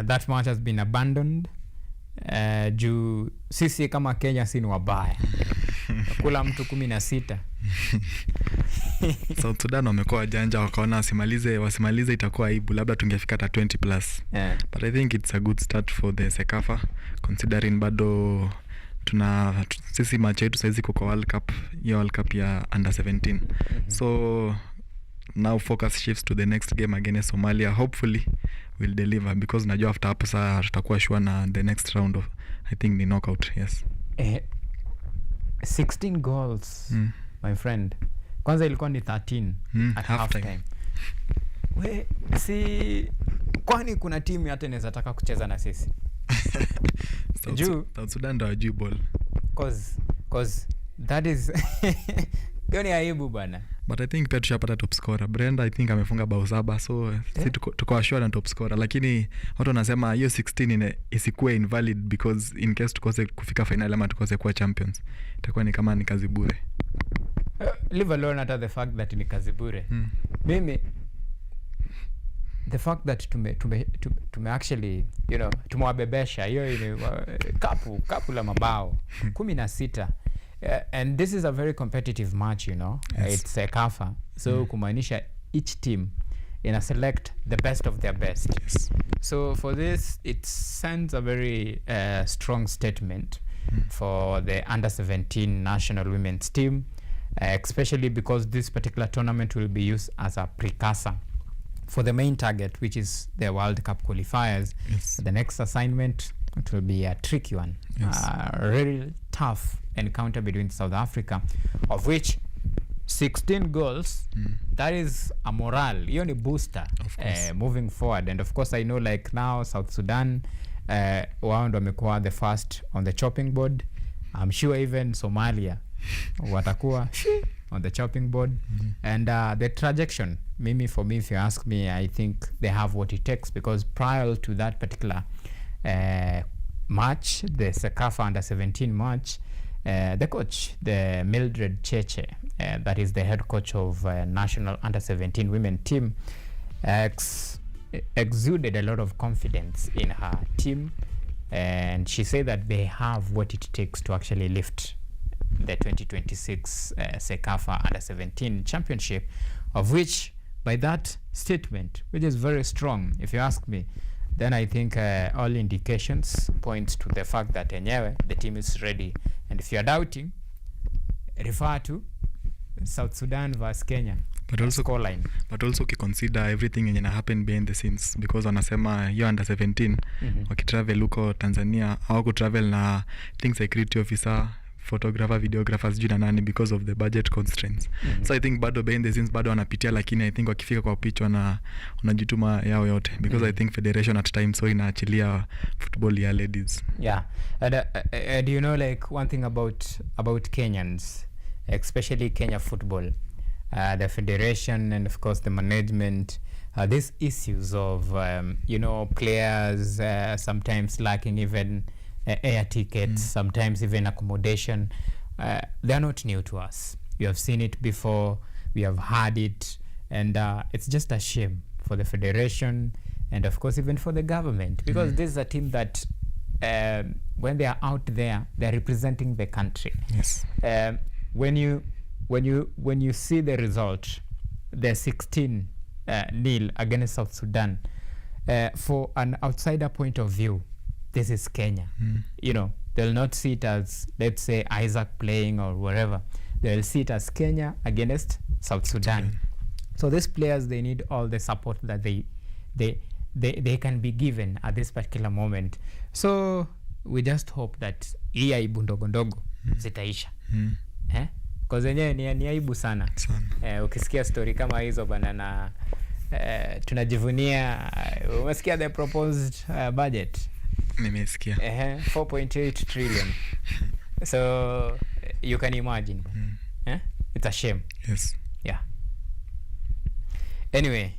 Speaker 1: That match has been abandoned juu sisi kama Kenya si ni wabaya. Kula mtu 16.
Speaker 14: South Sudan wamekuwa wajanja, wakaona wasimalize itakuwa aibu, labda tungefika hata 20+. But I think it's a good start for the Sekafa, considering bado sisi match yetu saizi kwa World Cup, ya World Cup ya under 17. So now focus shifts to the next game against Somalia. Hopefully we'll deliver, because najua after hapo saa tutakuwa sure na the next round of, I think ni knockout. Yes.
Speaker 1: 16 goals my friend. Kwanza ilikuwa ni 13 at half time. We si kwani kuna timu hata inaweza taka kucheza na sisi?
Speaker 14: South Sudan ndo wajui ball.
Speaker 1: Cause that is hiyo ni aibu bana.
Speaker 14: But I think pia tushapata top scorer. Brenda I think amefunga bao 7, so si tuko sure na top scorer, lakini watu wanasema hiyo 16 isikuwe invalid, because in case tukose kufika final ama tukose kuwa champions, itakuwa ni kama ni kazi bure.
Speaker 1: Leave alone at the fact that ni kazi bure. Mimi the fact that tume actually, you know, tumewabebesha hiyo ni kapu la mabao 16. And this is a very competitive match, you know. Yes. It's a Sekafa, so kumaanisha each team ina select the best of their best.
Speaker 14: Yes.
Speaker 1: So for this it sends a very strong statement for the under 17 national women's team, especially because this particular tournament will be used as a precursor for the main target, which is the World Cup qualifiers.
Speaker 14: Yes.
Speaker 1: The next assignment, it will be a tricky one.
Speaker 14: Yes.
Speaker 1: A really tough encounter between South Africa, of which 16 goals. That is a morale. Hiyo ni booster moving forward. And of course I know like now South Sudan wao ndo wamekuwa the first on the chopping board. I'm sure even Somalia watakuwa on the chopping board. And the trajectory, for me, if you ask me, I think they have what it takes, because prior to that particular match, the Sekafa under 17 match, the coach, the Mildred Cheche, that is the head coach of national under 17 women team, exuded a lot of confidence in her team, and she said that they have what it takes to actually lift the 2026 Sekafa under 17 championship, of which by that statement, which is very strong if you ask me, then I think all indications point to the fact that enyewe the team is ready. And if you're doubting, refer to South Sudan versus Kenya.
Speaker 14: But also
Speaker 1: scoreline.
Speaker 14: But also consider everything yenye na happen behind the scenes, because wanasema hiyo under 17 wakitravel huko Tanzania au kutravel na things security officer, photographer, videographers, juu na nani, because of the budget constraints. So I think bado behind the scenes bado wanapitia, lakini I think wakifika kwa pitch wanajituma yao yote, because I think federation at times so inaachilia football ya ladies.
Speaker 1: Yeah. And you know, like one thing about Kenyans, especially Kenya football, the federation and of course the management, these issues of you know, players sometimes lacking even air tickets, sometimes even accommodation, they're not new to us. We have seen it before, we have had it, and it's just a shame for the federation and of course even for the government, because this is a team that when they are out there, they're representing the country.
Speaker 14: Yes.
Speaker 1: When you see the result, the 16-0 against South Sudan, for an outsider point of view, this is Kenya. You know, they'll not see it as, let's say, Isaac playing or wherever. They'll see it as Kenya against South Sudan. So these players, they need all the support that they can be given at this particular moment. So we just hope that hii aibu ndogo ndogo zitaisha. Cause yenyewe ni aibu sana. Ukisikia story kama hizo bana na tunajivunia. Umesikia the proposed budget?
Speaker 14: Nimesikia.
Speaker 1: 4.8 trillion. So you can imagine. It's a shame.
Speaker 14: Yes.
Speaker 1: Yeah. Anyway,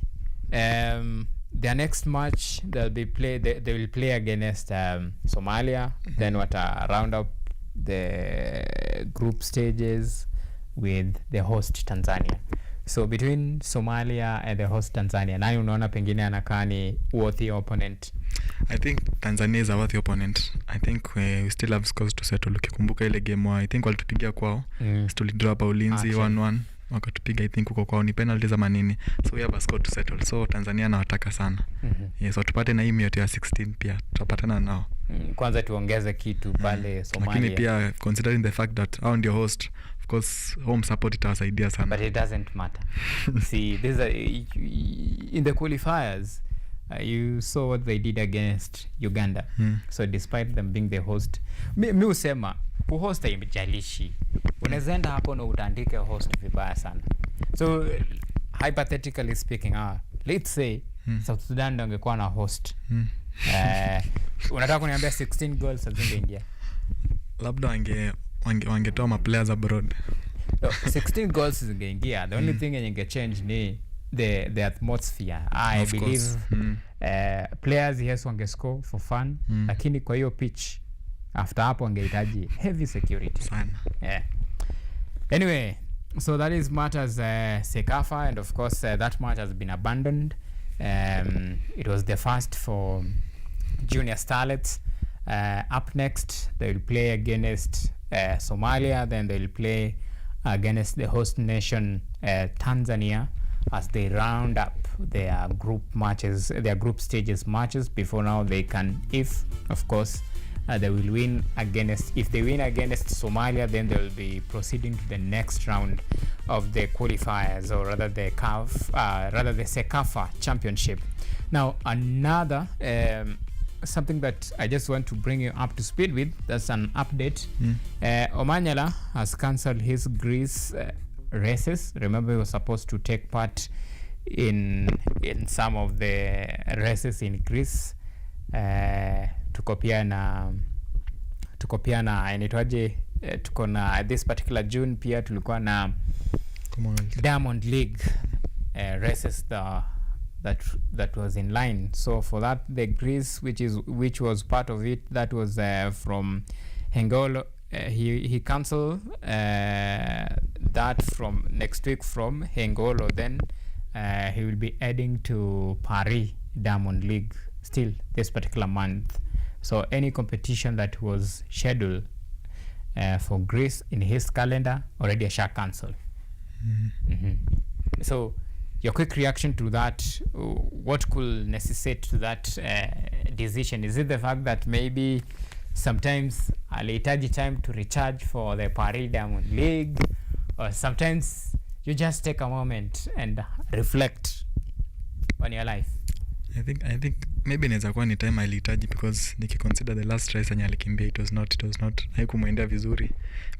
Speaker 1: their next match they will play against Somalia. Then round up the group stages with the host Tanzania. So between Somalia and the host Tanzania, nani unaona pengine anakaa ni worthy opponent?
Speaker 14: I think Tanzania is a worthy opponent. I think we still have scores to settle. Ukikumbuka ile game I think walitupigia kwao. Still drop Ulinzi 1-1. Wakatupiga I think uko kwao ni penalties ama nini. So we have a score to settle. So Tanzania nawataka sana. Yes, so tupate na hii yote ya 16 pia. Tutapatana nao.
Speaker 1: Kwanza tuongeze kitu pale Somalia.
Speaker 14: Lakini pia considering the fact that hao ndio host, of course home support itasaidia sana.
Speaker 1: But it doesn't matter. See, this in the qualifiers you saw what they did against Uganda. So despite them being the host, mi usema kuhost haimjalishi. Unaenda hapo na utaandike host vibaya sana. So hypothetically speaking, let's say South Sudan ndio angekuwa na host. Unataka kuniambia 16 goals hazingeingia?
Speaker 14: Labda wangetoa ma players abroad.
Speaker 1: 16 goals zingeingia. The only thing yenye change ni the atmosphere. I believe players yes wangescore for fun, lakini kwa hiyo pitch after hapo wangehitaji heavy security
Speaker 14: sana.
Speaker 1: Anyway, so that is matters Sekafa, and of course that match has been abandoned. It was the first for Junior Starlets. Up next they will play against Somalia, then they will play against the host nation Tanzania as they round up their group matches, their group stages matches. Before now they can, if of course they will win against, if they win against Somalia, then they will be proceeding to the next round of the qualifiers, or rather the the Sekafa Championship. Now another something that I just want to bring you up to speed with, that's an update. Omanyala has cancelled his Greece races. Remember, he was supposed to take part in some of the races in Greece. Tuko pia na inaitwaje, tuko na this particular June pia tulikuwa na Diamond League races that was in line. So for that, the Greece which was part of it, that was from Hengolo. He cancelled that from next week from Hengolo. Then he will be heading to Paris Diamond League still this particular month. So any competition that was scheduled for Greece in his calendar already shall cancel. So your quick reaction to that, what could necessitate that decision? Is it the fact that maybe sometimes alihitaji time to recharge for the Paris Diamond League, or sometimes you just take a moment and reflect on your life?
Speaker 14: I think maybe inaweza kuwa ni time alihitaji, because nikiconsider the last race anya alikimbia it was not haikumwendea vizuri.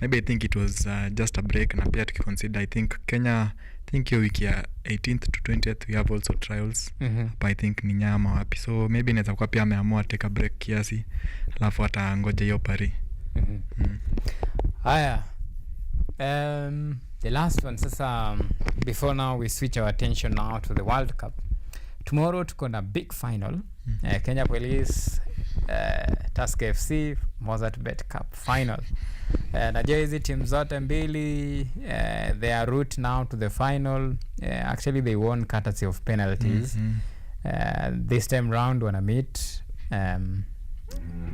Speaker 14: Maybe I think it was just a break, na pia tukiconsider I think Kenya, hiyo wiki ya 18th to 20th we have also trials hapa I think ni Nyama wapi, so maybe inaweza kuwa pia ameamua take a break kiasi, alafu atangoja hiyo Paris.
Speaker 1: Haya, the last one sasa, before now we switch our attention now to the World Cup. Tomorrow tuko na big final, Kenya Police Tusker FC Mozart Bet Cup final. Najua hizi team zote mbili their route now to the final, actually they won courtesy of penalties. This time round wana meet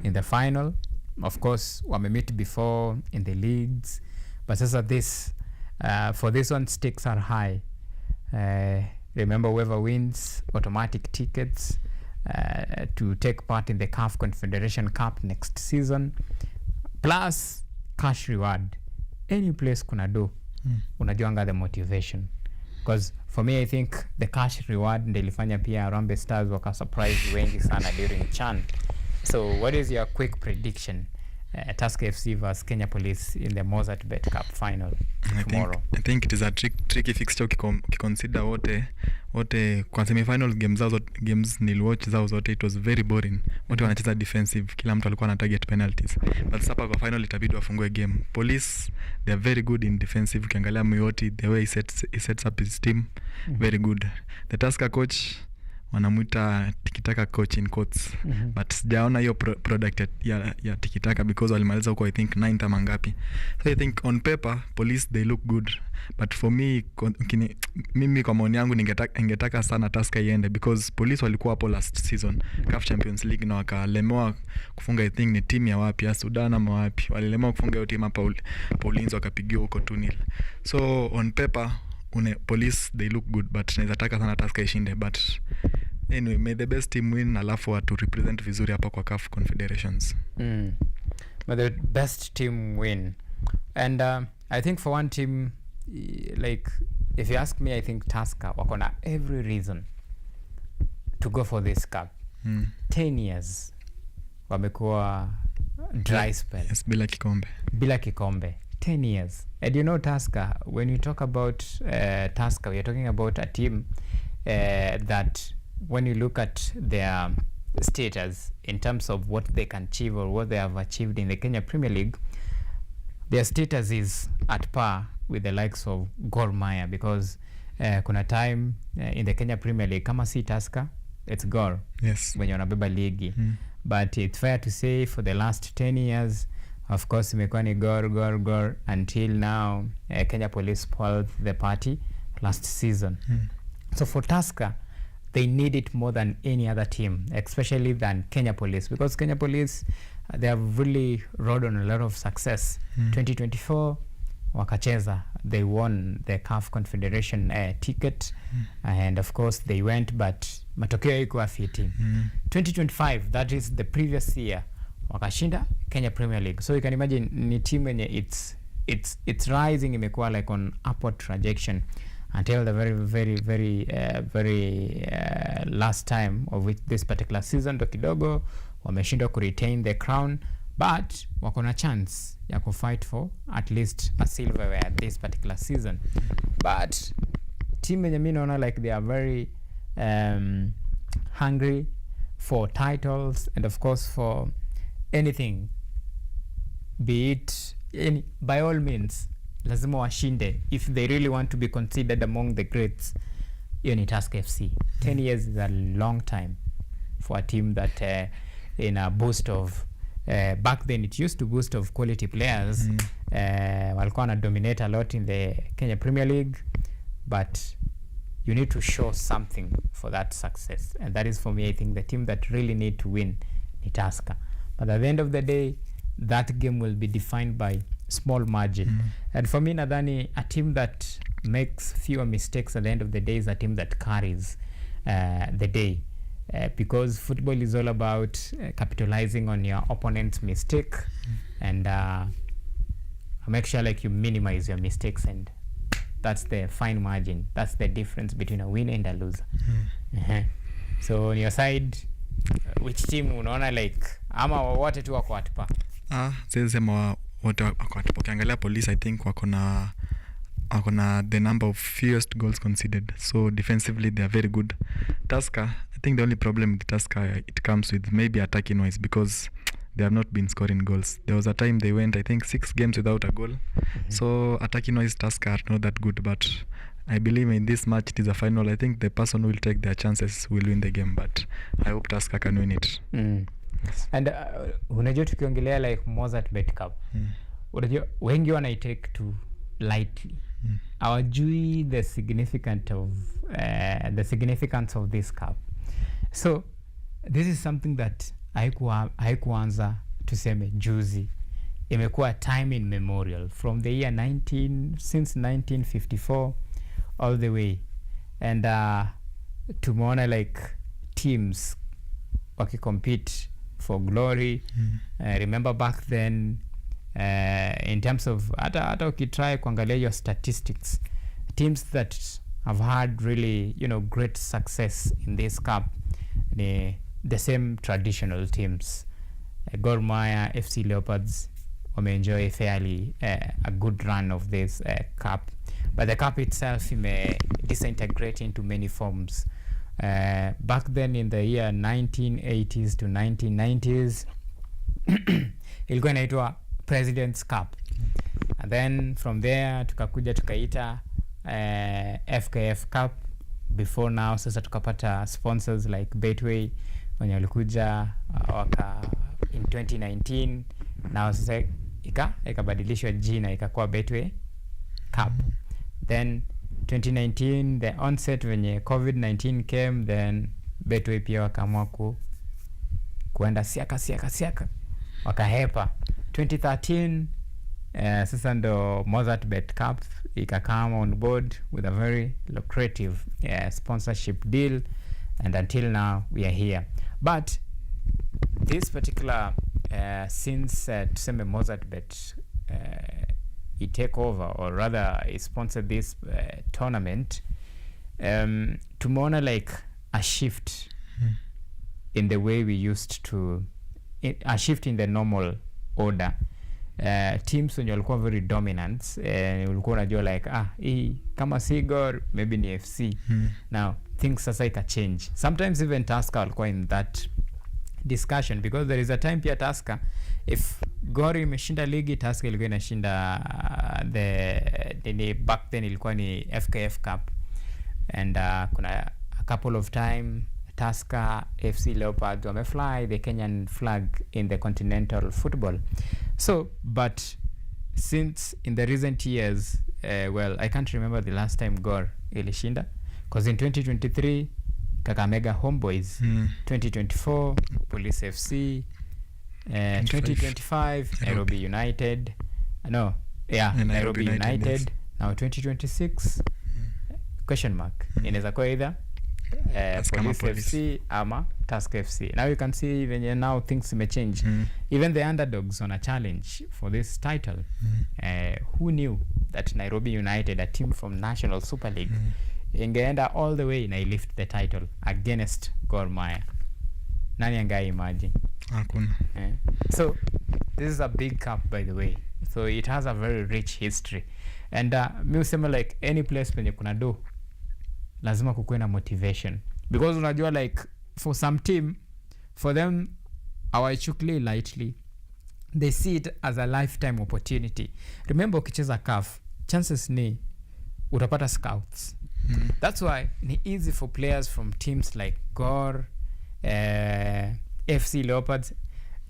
Speaker 1: in the final. Of course wame meet before in the leagues, but sasa this for this one stakes are high. Remember, whoever wins automatic tickets to take part in the CAF Confederation Cup next season, plus cash reward. Any place kuna do, unajuanga the motivation. Because for me I think the cash reward ndio ilifanya pia Harambee Stars waka surprise wengi sana during CHAN. So what is your quick prediction? Tusker FC versus Kenya Police in the Mozart Bet Cup final tomorrow.
Speaker 14: I think it is a tricky fixture ukiconsider wote kwa semi-final games niliwatch zao zote, it was very boring. Wote wanacheza defensive, kila mtu alikuwa na target penalties. But sasa kwa final itabidi wafungue game. Police, they are very good in defensive. Ukiangalia Muyoti, the way he sets up his team, very good. The Tusker coach wanamuita tikitaka coach in quotes, but sijaona hiyo product ya tikitaka because walimaliza huko I think 9th ama ngapi. So I think on paper Police they look good, but for me mimi kwa maoni yangu ningetaka sana Tusker iende because Police walikuwa hapo last season CAF Champions League na wakalemewa kufunga I think ni timu ya wapi ya Sudan ama wapi, walilemewa kufunga hiyo timu hapa Paulinzo wakapigiwa huko 2-0. So on paper Police they look good, but naweza taka sana Tusker ishinde, but anyway, may the best team win, alafu watu represent vizuri hapa kwa CAF Confederations.
Speaker 1: May the best team win. And I think for one team, like if you ask me, I think Tusker wako na every reason to go for this cup. 10 years wamekuwa dry spell.
Speaker 14: Yes, bila kikombe.
Speaker 1: 10 years. And you know Tusker, when you talk about Tusker, we are talking about a team that when you look at their status in terms of what they can achieve or what they have achieved in the Kenya Premier League, their status is at par with the likes of Gor Mahia, because kuna time in the Kenya Premier League kama si Tusker, it's Gor.
Speaker 14: Yes.
Speaker 1: When wanabeba ligi. But it's fair to say for the last 10 years, of course, imekuwa ni Gor until now. Kenya Police spoiled the party last season. So for Tusker, they need it more than any other team, especially than Kenya Police, because Kenya Police, they have really rode on a lot of success. 2024, wakacheza, they won the CAF Confederation ticket, and of course they went, but matokeo haikuwa fiti. 2025, that is the previous year, wakashinda Kenya Premier League. So you can imagine ni team yenye it's rising, imekuwa like on upward trajectory until the very last time of which this particular season ndo kidogo wameshindwa ku retain the crown, but wako na chance ya ku fight for at least a silverware this particular season. But team yenye mimi naona like they are very hungry for titles and of course for anything, be it by all means lazima washinde if they really want to be considered among the greats. Hiyo ni Tusker FC. 10 years is a long time for a team that in a boost of back then it used to boost of quality players. Walikuwa na dominate a lot in the Kenya Premier League, but you need to show something for that success, and that is for me I think the team that really need to win ni Tusker. But at the end of the day, that game will be defined by small margin. And for me, nadhani a team that makes fewer mistakes at the end of the day is a team that carries the day. Because football is all about capitalizing on your opponent's mistake and make sure like you minimize your mistakes, and that's the fine margin. That's the difference between a winner and a loser. So on your side, which team unaona like ama wote tu wako atpa?
Speaker 14: Siwezi sema wote wako atpa. Ukiangalia Police I think wako na the number of fewest goals conceded, so defensively they are very good. Tusker, I think the only problem with Tusker it comes with maybe attacking wise, because they have not been scoring goals. There was a time they went I think 6 games without a goal. So attacking wise Tusker are not that good, but I believe in this match it is a final. I think the person who will take their chances will win the game, but I hope Tusker can win it.
Speaker 1: And unajua tukiongelea like Mozart Bet Cup, unajua wengi wanaitake too lightly. Hawajui the significance of this cup. So this is something that haikuanza tuseme juzi, imekuwa time in memorial from the year since 1954 all the way, and tumeona like teams wakicompete for glory. Remember back then in terms of hata ukitry kuangalia your statistics, teams that have had really great success in this cup, the same traditional teams Gor Mahia, FC Leopards wameenjoy fairly a good run of this cup, but the cup itself may disintegrate into many forms. Back then in the year 1980s to 1990s ilikuwa inaitwa President's Cup, and then from there tukakuja tukaita FKF Cup. Before now sasa tukapata sponsors like Betway wenye walikuja waka in 2019, now sasa ikabadilishwa jina ikakuwa Betway Cup. Then 2019 the onset wenye COVID-19 came, then Betway pia wakaamua kuenda siaka wakahepa. 2013 sasa ndo Mozart Bet Cup ikakama on board with a very lucrative sponsorship deal, and until now we are here. But this particular since tuseme Mozart Bet he take over, or rather he sponsored this tournament, tumeona like a shift in the way we used to, a shift in the normal order. Teams wenye walikuwa very dominant, ulikuwa unajua like hii kama Sigor maybe ni FC. Now things sasa ika change. Sometimes even Tusker walikuwa in that discussion, because there is a time pia Tusker, if Gor imeshinda ligi, Tusker ilikuwa inashinda the back then ilikuwa ni FKF Cup, and kuna a couple of time Tusker, FC Leopards wamefly the Kenyan flag in the continental football. So but since in the recent years, well, I can't remember the last time Gor ilishinda, because in 2023 Kakamega Homeboys, 2024 Police FC, 2025 Nairobi United, Nairobi United, yes. Now 2026 question mark, inaweza kuwa either Police FC ama Tusker FC. Now you can see when now things may change. Even the underdogs on a challenge for this title. Who knew that Nairobi United, a team from National Super League, ingeenda all the way na lift the title against Gor Mahia? Nani angai imagine?
Speaker 14: Hakuna.
Speaker 1: So this is a big cup, by the way, so it has a very rich history, and mi usema like any place penye kuna do lazima kukuwe na motivation, because unajua like for some team, for them hawaichukli lightly, they see it as a lifetime opportunity. Remember ukicheza CAF, chances ni utapata scouts. That's why ni easy for players from teams like Gor, FC Leopards.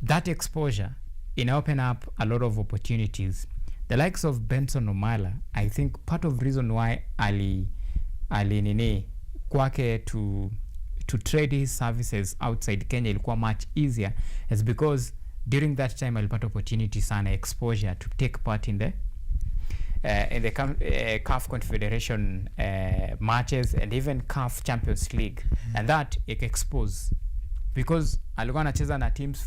Speaker 1: That exposure in open up a lot of opportunities. The likes of Benson Omala, I think part of reason why Ali nini kwake to trade his services outside Kenya ilikuwa much easier is because during that time alipata opportunity sana, exposure to take part in the CAF Confederation matches and even CAF Champions League, and that expose because alikuwa anacheza na teams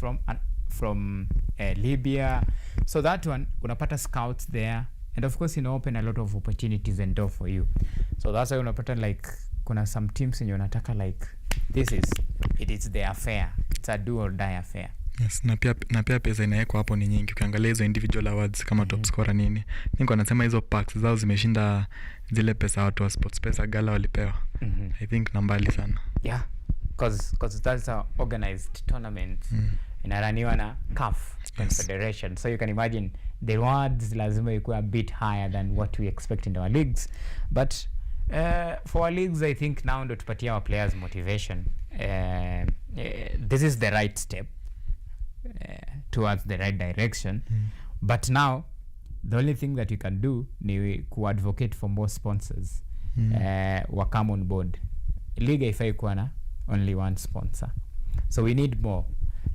Speaker 1: from Libya, so that one unapata scouts there, and of course open a lot of opportunities and door for you. So that's why unapata like kuna some teams yenye unataka like it is their affair, it's a do or die affair.
Speaker 14: Yes, na pia pesa inawekwa hapo ni nyingi. Ukiangalia hizo individual awards kama top scorer nini, niko nasema hizo packs zao zimeshinda zile pesa watu wa sports pesa gala walipewa. I think nambali sana.
Speaker 1: Yeah, cause that's a organized tournament. Inaraniwa na CAF Confederation. So you can imagine the rewards lazima ikuwa a bit higher than what we expect in our leagues. But for our leagues, I think now ndo tupatia our players motivation. This is the right step towards the right direction. But now the only thing that we can do ni ku-advocate for more sponsors wa come on board. League haifai kuwa na only one sponsor, so we need more.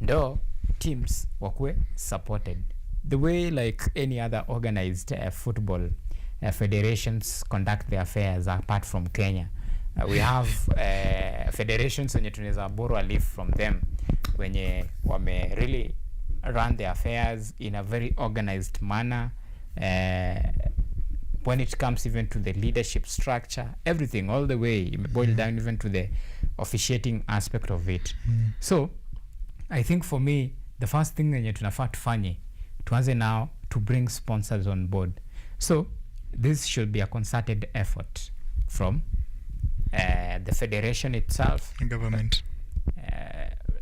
Speaker 1: Ndo teams wakue supported the way like any other organized football federations conduct their affairs apart from Kenya. We have federations wenye tunaweza borrow a leaf from them, wenye wame really run their affairs in a very organized manner, when it comes even to the leadership structure, everything all the way boil down even to the officiating aspect of it. So I think for me the first thing yenye tunafaa tufanye, tuanze now to bring sponsors on board. So this should be a concerted effort from the federation itself,
Speaker 14: government.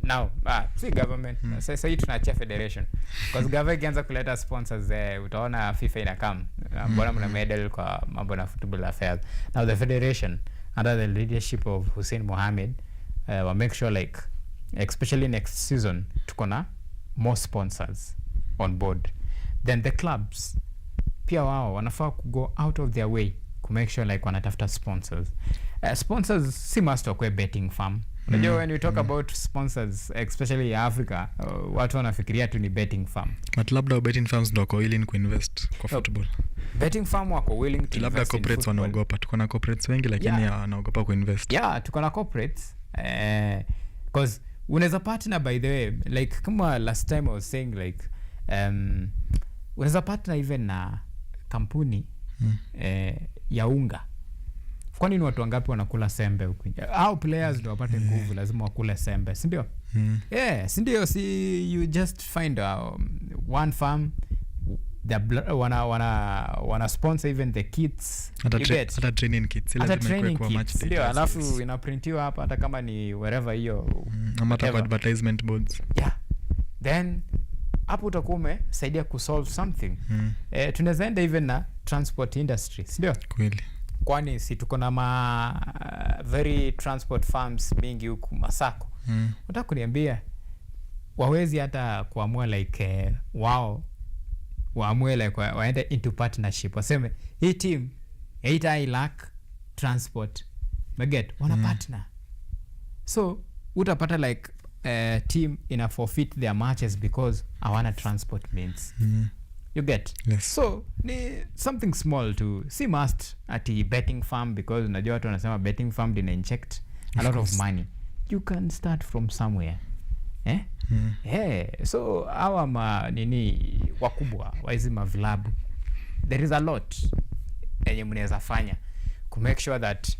Speaker 1: Now si government, sasa hii tunachia federation because government ikianza kuleta sponsors utaona FIFA inakam bora mna medal kwa mambo na football affairs. Now the federation under the leadership of Hussein Mohamed will make sure like especially next season tuko na more sponsors on board. Then the clubs pia wao wanafaa go out of their way to make sure like wanatafuta sponsors. Sponsors si must wakwe betting firm. Unajua when we talk about sponsors especially Africa, watu wanafikiria tu ni betting firm.
Speaker 14: But labda betting firms ndio wako willing kuinvest kwa football.
Speaker 1: Betting firm wako willing to invest.
Speaker 14: Labda corporates wanaogopa. Tuko na corporates wengi lakini wanaogopa kuinvest.
Speaker 1: Yeah, tuko na corporates because unaweza partner, by the way, like kama last time I was saying like unaweza partner even na kampuni ya unga. Kwani ni watu wangapi wanakula sembe huko? Au players ndio wapate nguvu lazima wakule sembe, si ndio? Si ndio? Si you just find one farm wana sponsor even the kits,
Speaker 14: hata training kits,
Speaker 1: hata training kits, ndio, alafu inaprintiwa hapa hata kama ni wherever hiyo
Speaker 14: ama hata advertisement boards.
Speaker 1: Then hapo utakuwa umesaidia kusolve something. Tunaweza enda even na transport industry, si ndio?
Speaker 14: Kweli.
Speaker 1: Kwani si tuko na very transport farms mingi huku Masako. Unataka kuniambia wawezi hata kuamua like wao waamue like waende into partnership, waseme hii team hii lack transport maget wana partner, so utapata like team ina forfeit their matches because hawana transport means. You get?
Speaker 14: Yes.
Speaker 1: So ni something small to see must ati betting farm, because unajua watu wanasema betting farm dina inject a lot of money. You can start from somewhere. So hawa nini wakubwa waizi mavilabu, there is a lot yenye mnaweza fanya to make sure that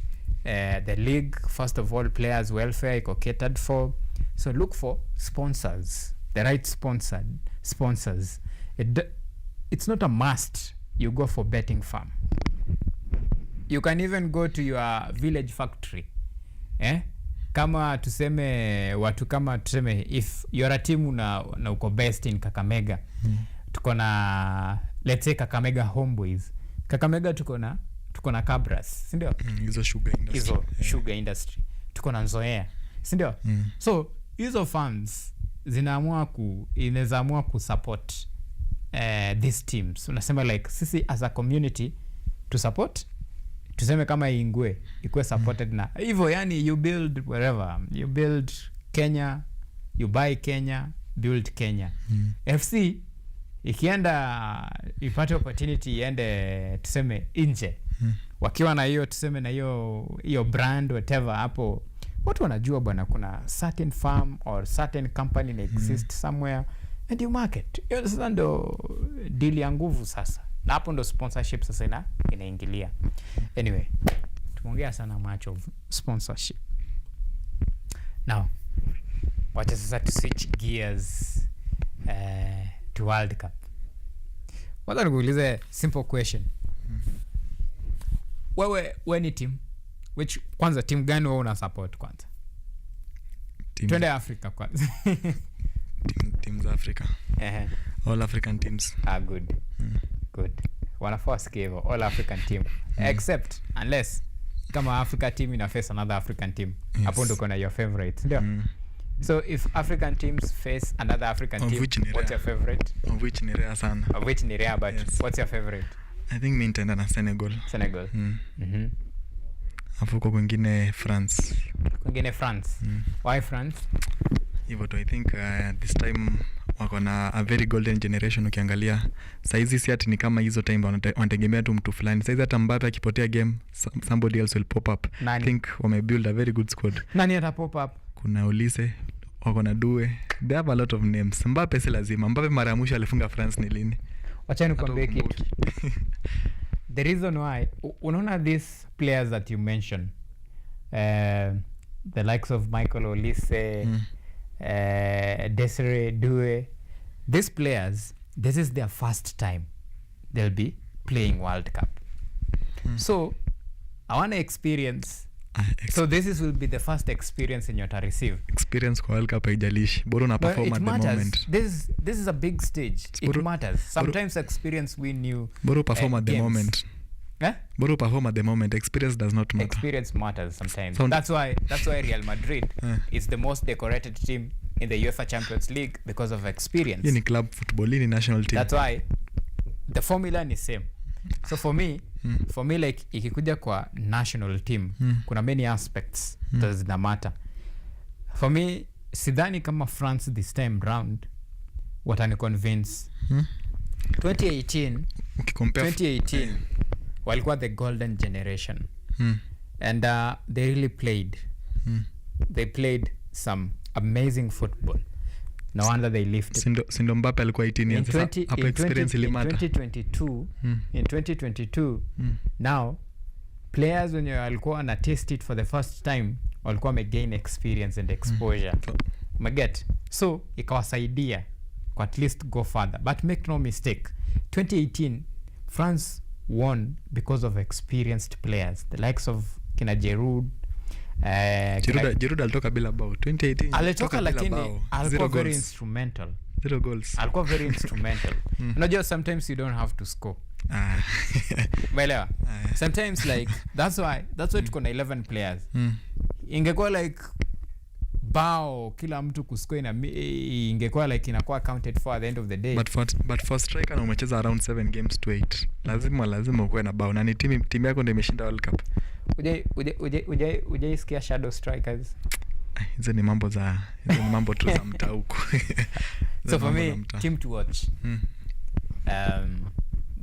Speaker 1: the league, first of all, players welfare iko catered for. So look for sponsors, the right sponsors. It's not a must you go for betting farm. You can even go to your village factory. Kama tuseme watu kama tuseme if you're a team na uko best in Kakamega, tuko na let's say Kakamega Homeboys. Kakamega tuko na Cabras, si ndio?
Speaker 14: Hizo
Speaker 1: sugar industry. Tuko na Nzoia, si ndio? So hizo funds inaweza amua kusupport these teams. Unasema like sisi as a community to support, tuseme kama Ingwe ikuwe supported na hivyo, yani you build wherever, you build Kenya, you buy Kenya, build Kenya. FC ikienda ipate opportunity iende tuseme nje, wakiwa na hiyo tuseme na hiyo brand whatever, hapo watu wanajua bwana kuna certain farm or certain company that exist somewhere and you market. Sasa ndo deal ya nguvu sasa, na hapo ndo sponsorship sasa inaingilia. Anyway, tumeongea sana much of sponsorship. Now wacha sasa to switch gears to World Cup. Wacha nikuulize simple question. Wewe ni team which, kwanza team gani wewe una support kwanza? Twende Africa kwanza.
Speaker 14: Teams Africa. All African teams.
Speaker 1: Good. Good. Wanafaa skive all African team. Except unless kama Africa team ina face another African team. Hapo ndo kuna your favorite, ndio? So if African teams face another African team, what's your favorite?
Speaker 14: Of which ni rare sana.
Speaker 1: Of which ni rare, but yes. What's your favorite?
Speaker 14: I think mi nitaenda na Senegal. Afu kwa kwingine France. Why France? Hivyo tu, I think this time wako na a very golden generation. Ukiangalia saizi si ati ni kama hizo time wanategemea tu mtu fulani. Saizi hata Mbappe akipotea game, somebody else will pop up. I think wame build a very good squad.
Speaker 1: Nani ata pop up?
Speaker 14: Kuna Olise, wako na Due. They have a lot of names. Mbappe si lazima. Mbappe mara ya mwisho alifunga France ni lini?
Speaker 1: Wacha nikwambie kitu. The reason why unaona these players that you mentioned, the likes of Michael Olise, Desiree Due. These players, this is their first time they'll be playing World Cup. So I want to experience. So this will be the first experience in your to receive.
Speaker 14: Experience kwa World Cup haijalishi. Bora una perform at the moment.
Speaker 1: This is a big stage. It matters. Sometimes experience win you.
Speaker 14: Bora perform at the moment. Bora perform at the moment. Experience does not matter.
Speaker 1: Experience matters sometimes. That's why Real Madrid is the most decorated team in the UEFA Champions League because of experience.
Speaker 14: In club football, in national team.
Speaker 1: That's why the formula is same. So for me like ikikuja kwa national team kuna many aspects that zina matter. For me sidhani kama France this time round watani convince. 2018 walikuwa the golden generation and they really played they played some amazing football. No wonder they lifted.
Speaker 14: Sindo Mbappe alikuwa 18 years. Hapo experience ilimata.
Speaker 1: In 2022 now players when walikuwa na taste it for the first time walikuwa gain experience and exposure. Maget. So ikawasaidia kwa at least go further. But make no mistake, 2018 France won because of experienced players, the likes of kina Giroud.
Speaker 14: Giroud alitoka bila bao 2018.
Speaker 1: Alitoka lakini alikuwa very instrumental.
Speaker 14: 0 goals.
Speaker 1: Alikuwa very instrumental. Unajua sometimes you don't have to score. Well, sometimes like that's why tuko na 11 players. Ingekuwa like bao kila mtu kuscore ingekuwa like inakuwa counted for at the end of the day.
Speaker 14: But for striker na umecheza around 7 games to 8. Lazima ukoe na bao na ni timu yako ndio imeshinda World Cup.
Speaker 1: Uje isikia shadow strikers.
Speaker 14: Hizo ni mambo tu za mtaa huko.
Speaker 1: So for me team to watch.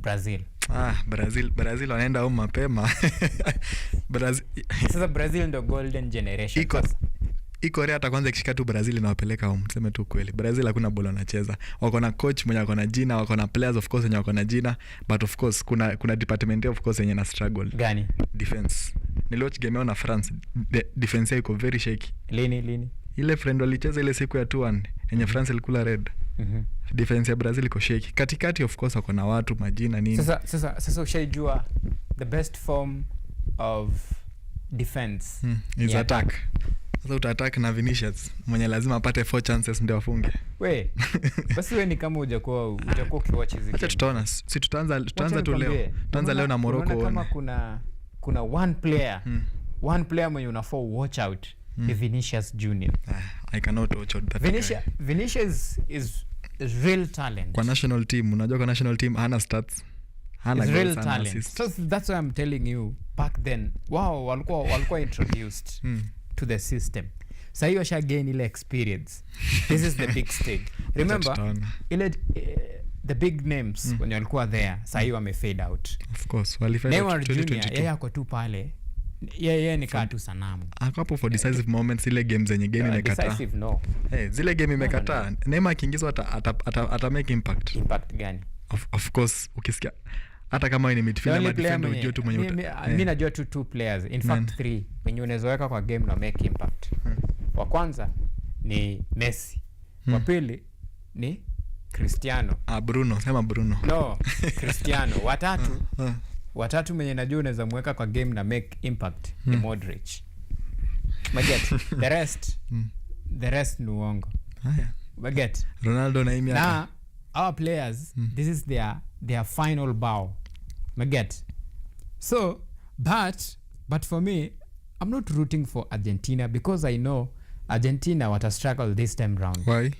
Speaker 1: Brazil.
Speaker 14: Brazil wanaenda au mapema.
Speaker 1: Sasa Brazil ndio golden generation.
Speaker 14: Korea hata kwanza ikishika tu Brazil inawapeleka home. Tuseme tu kweli. Brazil hakuna bolo anacheza. Wako na coach mwenye wako na jina, wako na players of course wenye wako na jina, but of course kuna department of course yenye na struggle.
Speaker 1: Gani?
Speaker 14: Defense. Niliwatch game yao na France. Defense yao iko very shaky.
Speaker 1: Lini?
Speaker 14: Ile friend walicheza ile siku ya 2-1 yenye France ilikula red. Defense ya Brazil iko shaky. Katikati of course wako na watu majina nini.
Speaker 1: Sasa ushaijua the best form of defense
Speaker 14: is attack. Sasa uta-attack na Vinicius mwenye lazima apate 4 chances ndio afunge.
Speaker 1: Basi wewe ni kama hujakuwa ukiwatch hizi.
Speaker 14: Acha tutaona. Si tutaanza tu leo. Tutaanza leo na Morocco.
Speaker 1: Kama kuna one player mwenye unafaa watch out ni Vinicius Junior.
Speaker 14: I cannot watch out that.
Speaker 1: Vinicius is real talent.
Speaker 14: Kwa national team, unajua kwa national team hana stats. Hana
Speaker 1: real talent. So that's why I'm telling you back then. Wow, walikuwa introduced to the system. Sasa hiyo sha gain ile experience. This is the big stage. Remember ile the big names when walikuwa there, sasa hiyo wame fade out.
Speaker 14: Of course, walifade out 2022.
Speaker 1: Yeye ako tu pale. Yeye ni kaa tu sanamu.
Speaker 14: Akapo for decisive moments ile games zenye game imekataa.
Speaker 1: Decisive no.
Speaker 14: Zile game imekataa. Neymar akiingizwa ata make impact.
Speaker 1: Impact gani?
Speaker 14: Of course, ukisikia hata kama ni midfielder ama defender unajua tu mwenye
Speaker 1: mimi najua tu 2 players, in fact 3 wenye unaweza weka kwa game na make impact. Wa kwanza ni Messi. Wa pili ni Cristiano.
Speaker 14: Bruno, sema Bruno.
Speaker 1: No, Cristiano. Watatu mwenye najua unaweza mweka kwa game na make impact ni Modric. Maget. The rest ni uongo. Maget.
Speaker 14: Ronaldo na Imi.
Speaker 1: Now our players, this is their final bow. Maget. So, but for me, I'm not rooting for Argentina because I know Argentina wata struggle this time round.
Speaker 14: Why?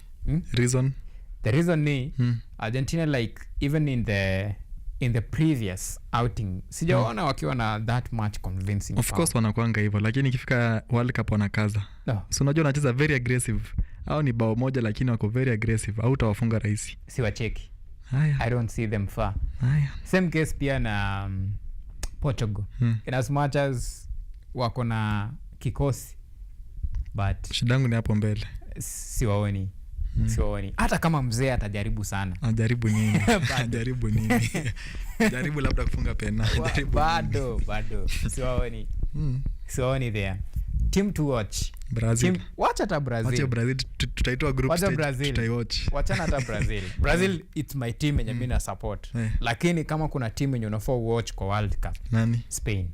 Speaker 14: Reason?
Speaker 1: The reason ni Argentina, like even in the previous outing sijaona wakiwa na that much convincing.
Speaker 14: Of course wanakuanga hivyo, lakini ikifika World Cup wanakaza. So unajua wanacheza very aggressive. Hao ni bao moja lakini wako very aggressive. Au utawafunga rahisi.
Speaker 1: Si wacheki. I don't see them far. Same case pia na Portugal. In as much as wako na kikosi, but
Speaker 14: shidangu ni hapo mbele.
Speaker 1: Siwaoni. Hata kama mzee atajaribu sana.
Speaker 14: Ajaribu nini? Ajaribu nini? Jaribu labda kufunga pena.
Speaker 1: Bado. Siwaoni there. Team to watch.
Speaker 14: Brazil.
Speaker 1: Wacha hata Brazil.
Speaker 14: Wacha Brazil tutaitoa group stage tutaiwatch.
Speaker 1: Wacha hata Brazil. Brazil it's my team yenye mimi na support. Lakini kama kuna team yenye unafaa watch kwa World Cup.
Speaker 14: Nani?
Speaker 1: Spain.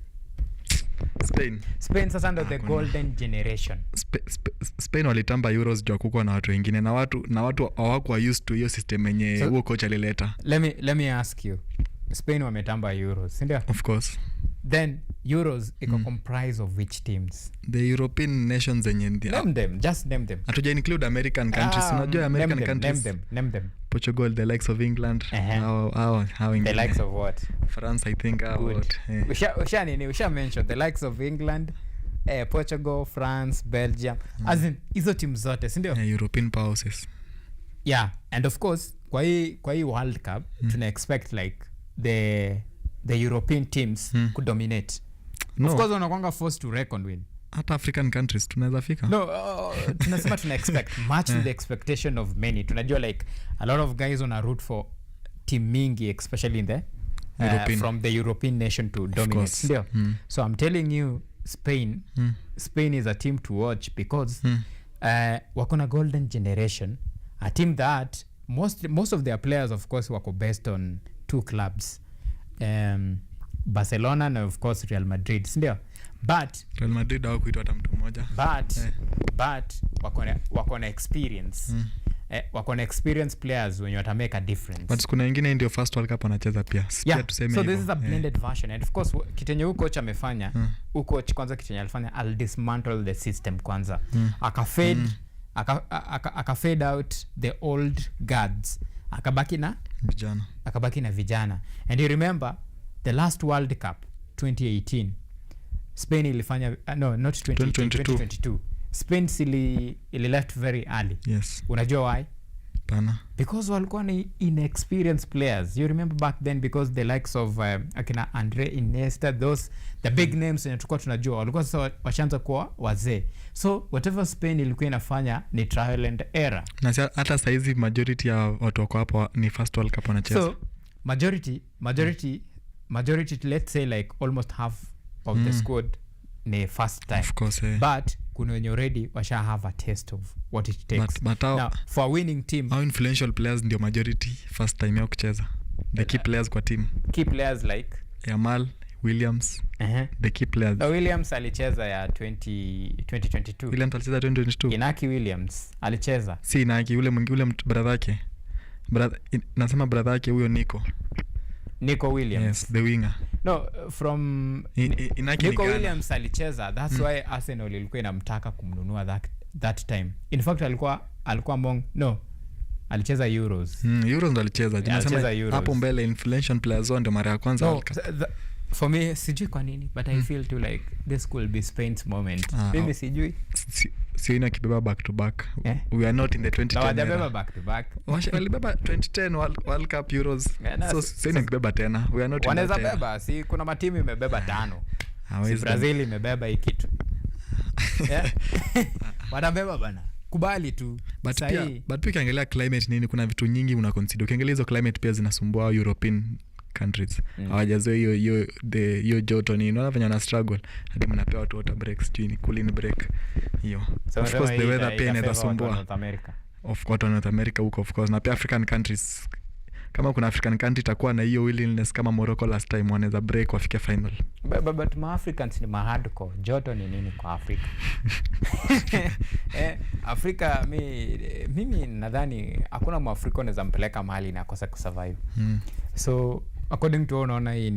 Speaker 14: Spain
Speaker 1: sasa ndo the golden generation.
Speaker 14: Spain walitamba Euros juu kuko na watu wengine na watu hawakuwa used to hiyo system yenye huo coach alileta.
Speaker 1: Let me ask you. Spain wametamba Euros, si ndio?
Speaker 14: Of course.
Speaker 1: Then Euros iko comprise of which teams?
Speaker 14: The European nations zenye
Speaker 1: name them, just name them.
Speaker 14: Hatuja include American countries. Unajua American countries.
Speaker 1: Name them.
Speaker 14: Portugal, the likes of England. How
Speaker 1: the likes of what?
Speaker 14: France, I think.
Speaker 1: Usha mention the likes of England, Portugal, France, Belgium. As in hizo team zote, si ndio?
Speaker 14: European powers.
Speaker 1: Yeah, and of course kwa hii World Cup tuna expect like the European teams could dominate. No. Of course wanakuanga forced to reckon with.
Speaker 14: Hata African countries tunaweza fika.
Speaker 1: No, tunasema tuna expect much to the expectation of many. Tunajua like a lot of guys on a route for team mingi, especially in the from the European nation to dominate. Ndio. So I'm telling you Spain is a team to watch because wako na golden generation, a team that most of their players of course wako based on two clubs, Barcelona and of course Real Madrid, ndio. But
Speaker 14: Real Madrid hawakuitwa hata mtu mmoja.
Speaker 1: But wako na experience. Wako na experience players when you are make a difference.
Speaker 14: But kuna wengine ndio first World Cup wanacheza pia.
Speaker 1: Yeah. Tuseme so this is a blended version, and of course kitenye huko coach amefanya, huko coach kwanza kitenye alifanya al dismantle the system kwanza. Akafade out the old guards. Akabaki na vijana. And you remember the last World Cup 2018 Spain ilifanya not 2022. Spain ili left very early.
Speaker 14: Yes.
Speaker 1: Unajua why?
Speaker 14: Pana.
Speaker 1: Because walikuwa ni inexperienced players. You remember back then because the likes of akina Andre Iniesta, those the big names tulikuwa tunajua walikuwa sasa washaanza kuwa wazee. So whatever Spain ilikuwa inafanya ni trial and error.
Speaker 14: Na hata saizi majority ya watu wako hapo ni first World Cup wanacheza.
Speaker 1: So majority let's say like almost half of the squad ni first time.
Speaker 14: Of course,
Speaker 1: but kuna wenye already washa have a taste of what it takes.
Speaker 14: But
Speaker 1: now for a winning team,
Speaker 14: how influential players ndio majority first time yao kucheza. The key players kwa team.
Speaker 1: Key players like
Speaker 14: Yamal, Williams. The key players.
Speaker 1: Williams alicheza ya 2022.
Speaker 14: Williams alicheza 2022.
Speaker 1: Inaki Williams alicheza.
Speaker 14: Si Inaki ule brother yake. Nasema brother yake huyo Nico
Speaker 1: Williams.
Speaker 14: Yes, the winger.
Speaker 1: No, from Nico Williams alicheza. That's why Arsenal ilikuwa inamtaka kumnunua that time. In fact alikuwa among alicheza Euros.
Speaker 14: Euros ndo alicheza. Nasema hapo mbele influential players ndio mara ya kwanza.
Speaker 1: For me sijui kwa nini but I feel to like this could be Spain's moment. Mimi sijui.
Speaker 14: Sio ina kibeba back to back. We are not in the 2010.
Speaker 1: Hawajabeba back to back.
Speaker 14: Walibeba 2010 World Cup Euros. So sio ina kibeba tena. We are not in that.
Speaker 1: Wanaweza beba, si kuna matimu imebeba 5. Si Brazil imebeba hii kitu. Wanabeba bana. Kubali tu.
Speaker 14: But pia ukiangalia climate nini, kuna vitu nyingi una consider. Ukiangalia hizo climate pia zinasumbua European countries. Hawajazoea hiyo joto nini. Unaona venye wana struggle. Hadi mnapewa watu water breaks, cooling break. Hiyo. So of course the weather pia inaweza sumbua. Of course North America huko of course. Na pia African countries. Kama kuna African country itakuwa na hiyo willingness kama Morocco last time wanaweza break wafike final.
Speaker 1: But Africans ni hardcore. Joto ni nini kwa Afrika? Afrika mimi nadhani hakuna Mwafrika anaweza mpeleka mahali na kosa kusurvive. So according to unaona hii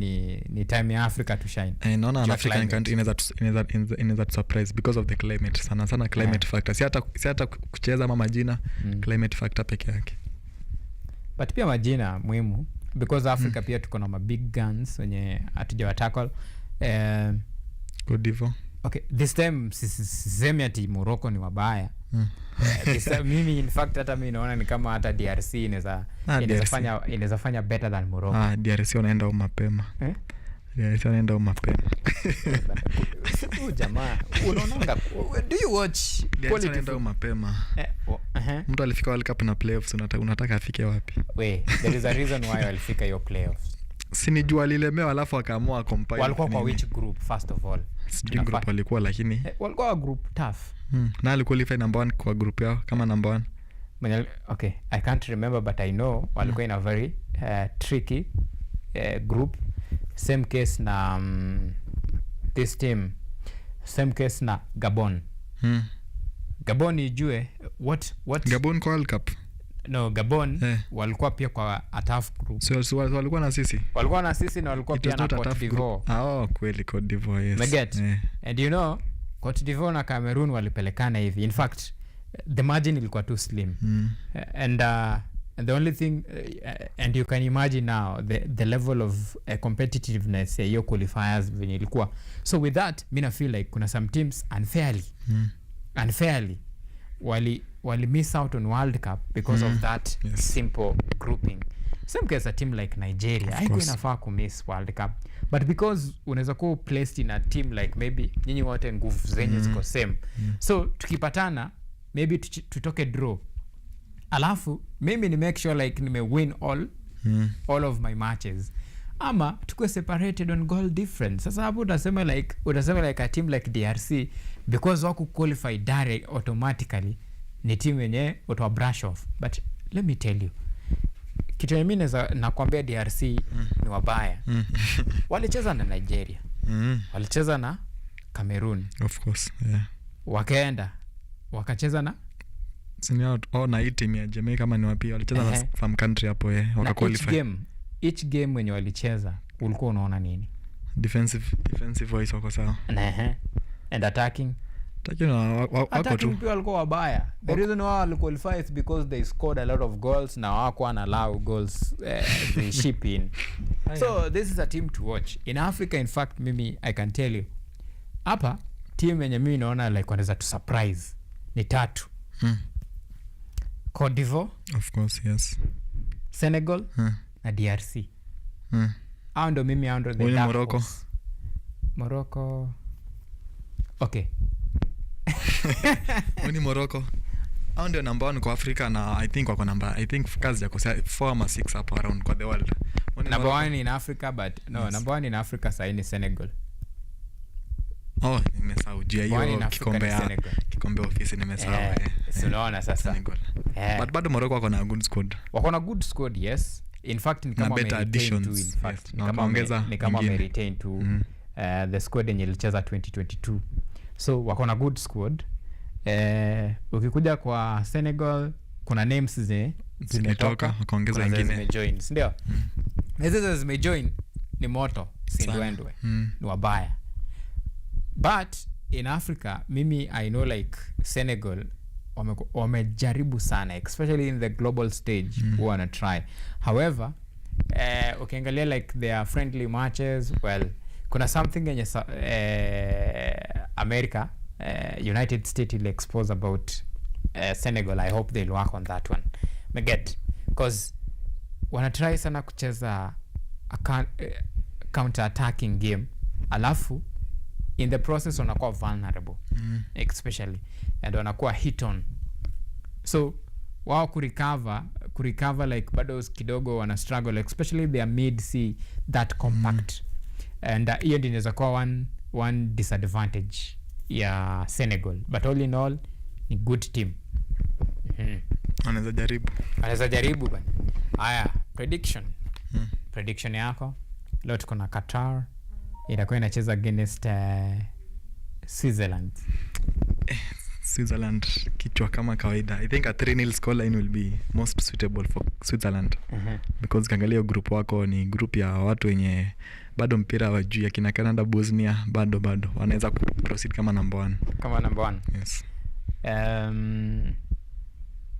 Speaker 1: ni time ya Africa to shine.
Speaker 14: Naona African country inaweza surprise because of the climate. Sana climate factor. Si hata kucheza mama jina climate factor peke yake.
Speaker 1: But pia majina muhimu because Africa pia tuko na big guns wenye hatujawa tackle.
Speaker 14: Cote d'Ivoire.
Speaker 1: Okay, this time sisemi ati Morocco ni wabaya. Mimi in fact hata mimi naona ni kama hata DRC inaweza fanya better than Morocco.
Speaker 14: DRC wanaenda mapema. DRC wanaenda mapema.
Speaker 1: Jamaa, unaona do you watch
Speaker 14: quality wanaenda mapema? Mtu alifika World Cup na playoffs, unataka afike wapi?
Speaker 1: There is a reason why alifika your playoffs.
Speaker 14: sinijua lilemewa alafu akaamua compile.
Speaker 1: Walikuwa kwa which group first of all?
Speaker 14: Sijui group walikuwa lakini
Speaker 1: walikuwa group tough.
Speaker 14: Na aliqualify number 1 kwa group yao kama number 1.
Speaker 1: Okay, I can't remember but I know walikuwa in a very tricky group. Same case na this team, same case na Gabon. Gabon ijue what
Speaker 14: Gabon kwa World Cup.
Speaker 1: No, Gabon walikuwa pia kwa a tough group.
Speaker 14: So walikuwa na sisi.
Speaker 1: Walikuwa na sisi na walikuwa pia na Cote d'Ivoire.
Speaker 14: Kweli Cote d'Ivoire, yes.
Speaker 1: Meget. And you know, Cote d'Ivoire na Cameroon walipelekana hivi. In fact, the margin ilikuwa too slim. And the only thing and you can imagine now the level of competitiveness ya hiyo qualifiers venye ilikuwa. So with that, mina feel like kuna some teams unfairly wali miss out on World Cup because of that simple grouping. Same case a team like Nigeria haiko inafaa ku miss World Cup, but because unaweza kuwa placed in a team like maybe nyinyi wote nguvu zenye ziko same, so tukipatana maybe tutoke draw, alafu mimi ni make sure like nime win all of my matches, ama tukue separated on goal difference. Sasa hapo utasema like a team like DRC because wako qualify direct automatically ni team yenye utwa brush off. But let me tell you, kitu ya mimi nakwambia DRC ni wabaya. Walicheza na Nigeria, walicheza na Cameroon,
Speaker 14: of course, yeah.
Speaker 1: Wakaenda wakacheza na
Speaker 14: na team ya Jamaica kama ni wapi walicheza na some country hapo waka qualify.
Speaker 1: Each game wenye walicheza ulikuwa unaona nini?
Speaker 14: Defensive voice wako sawa.
Speaker 1: And attacking
Speaker 14: wako tu
Speaker 1: pia walikuwa wabaya. The reason why wali qualify is because they scored a lot of goals na wako allow goals they ship in. So this is a team to watch. In Africa, in fact, mimi I can tell you, hapa team yenye mimi naona like wanaweza to surprise ni 3. Cote d'Ivoire,
Speaker 14: of course, yes.
Speaker 1: Senegal na DRC. Hao ndo mimi ando the Morocco. Okay.
Speaker 14: Uni Morocco. Hao ndio number 1 kwa Afrika na I think kazi yako 4 ama 6 hapo around kwa the world.
Speaker 1: Number 1 in Africa, but no, yes. Number 1 in Africa sasa ni Senegal.
Speaker 14: Nimesahau hiyo kikombe ofisi nimesahau.
Speaker 1: Unaona sasa.
Speaker 14: But bado Morocco wako na good squad.
Speaker 1: Wako na good squad, yes. In fact ni kama retain to, in fact yes. Ni kama retain to the squad yenye ilicheza 2022. So wako na good squad. Ukikuja kwa Senegal kuna names zimetoka wakaongeza wengine join, ndio. Hizo zimejoin ni moto, si ndwendwe. Ni wabaya. But in Africa, mimi I know like Senegal wamejaribu sana, especially in the global stage who wanna try. However, ukiangalia like their friendly matches, well, kuna something yenye America, United States will expose about Senegal. I hope they'll work on that one. Because wanna try sana kucheza counter attacking game, alafu in the process wanakuwa vulnerable, especially, and wanakuwa hit on. So wao kurecover like bado kidogo wana struggle, especially their mid see that compact. And hiyo ndio inaweza kuwa one disadvantage ya Senegal, but all in all ni good team. Anaweza jaribu bana. Haya, prediction yako leo tuko na Qatar itakuwa inacheza against
Speaker 14: Switzerland kichwa kama kawaida. I think a 3-0 scoreline will be most suitable for Switzerland. Because kangalia group wako ni group ya watu wenye bado mpira wa juu ya kina Canada, Bosnia bado wanaweza proceed kama number 1.
Speaker 1: Kama number 1.
Speaker 14: Yes.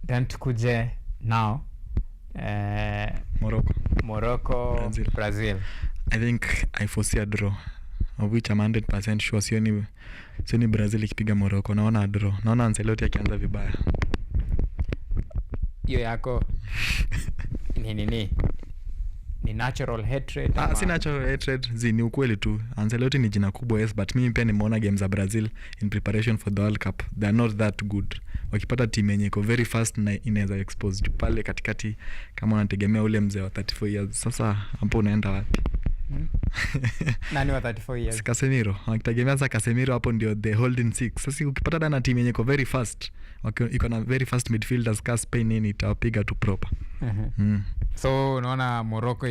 Speaker 1: Then tukuje now Morocco Brazil.
Speaker 14: I think I foresee a draw, of which I'm 100% sure. Sioni Brazil ikipiga Morocco. Naona a draw. Naona Ancelotti akianza vibaya.
Speaker 1: Hiyo yako nini ni natural hatred
Speaker 14: si natural hatred, ni ukweli tu. Ancelotti ni jina kubwa, yes, but mimi pia nimeona games za Brazil in preparation for the World Cup, they are not that good. Wakipata team yenye iko very fast na inaweza expose pale katikati, kama unategemea ule mzee wa 34 years, sasa hapo unaenda wapi?
Speaker 1: Nani wa 34 years?
Speaker 14: Casemiro. Wakitegemea sasa Casemiro hapo ndio the holding six. Sasa ukipata dana team yenye iko very fast, iko na very fast midfielders ka Spain, nini itawapiga tu proper.
Speaker 1: So unaona Morocco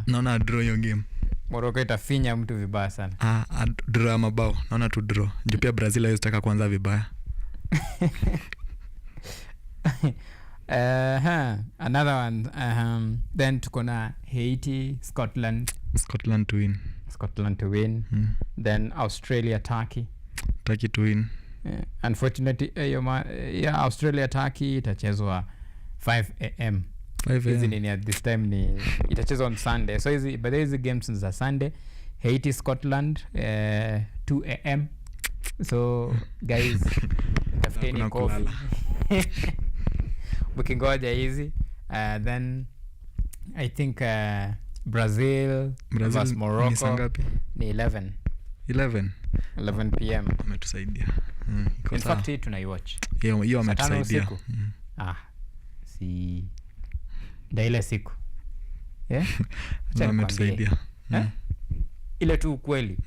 Speaker 14: naona draw hiyo game.
Speaker 1: Morocco itafinya mtu vibaya sana.
Speaker 14: Draw ya mabao. Naona tu draw. Juu pia Brazil haitaka kuanza vibaya.
Speaker 1: Another one, then tuko na Haiti, Scotland to win. Then Australia, Turkey
Speaker 14: to win.
Speaker 1: Unfortunately Australia Turkey itachezwa 5 am. Hizi ni at this time ni itachezwa on Sunday, so hizi games za Sunday. Haiti Scotland 2 am, so guys tafuteni coffee mkingoja hizi. Then I think Brazil versus Morocco ni 11 pm.
Speaker 14: Ametusaidia.
Speaker 1: In fact hii tunaiwatch.
Speaker 14: Hiyo ametusaidia.
Speaker 1: Si ile siku.
Speaker 14: Ametusaidia.
Speaker 1: Ile tu ukweli.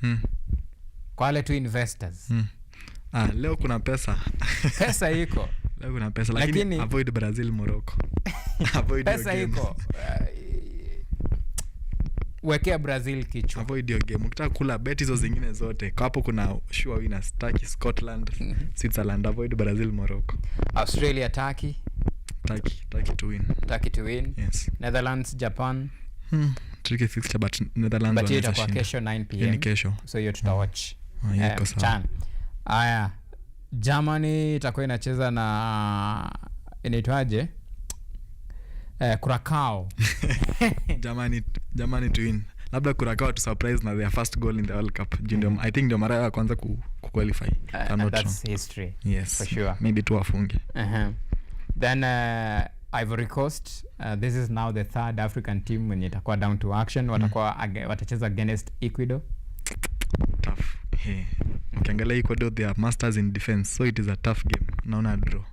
Speaker 1: Kwa wale tu investors.
Speaker 14: Leo kuna pesa.
Speaker 1: Pesa iko.
Speaker 14: Leo kuna pesa, lakini avoid Brazil Morocco. Avoid
Speaker 1: pesa iko. Wekea Brazil kichwa.
Speaker 14: Avoid your game. Ukitaka kula bet hizo zingine zote, kwa hapo kuna sure winners: Turkey, Scotland, Switzerland. Avoid Brazil Morocco.
Speaker 1: Australia Turkey to win.
Speaker 14: Yes.
Speaker 1: Netherlands Japan.
Speaker 14: Tricky fixture, but Netherlands
Speaker 1: wanaweza shinda. Kesho 9 pm.
Speaker 14: Kesho.
Speaker 1: So hiyo tutawatch.
Speaker 14: Sawa.
Speaker 1: Aya. Germany itakuwa inacheza na inaitwaje? Curacao.
Speaker 14: Germany to win. Labda Curacao to surprise na their first goal in the World Cup. I think ndio mara ya kwanza ku qualify.
Speaker 1: That's history.
Speaker 14: Yes.
Speaker 1: For sure.
Speaker 14: Maybe tu wafunge.
Speaker 1: Then Ivory Coast, this is now the third African team when itakuwa down to action. Watacheza against Ecuador.
Speaker 14: Tough. Ukiangalia Ecuador, they are masters in defense, so it is a tough game. Naona draw.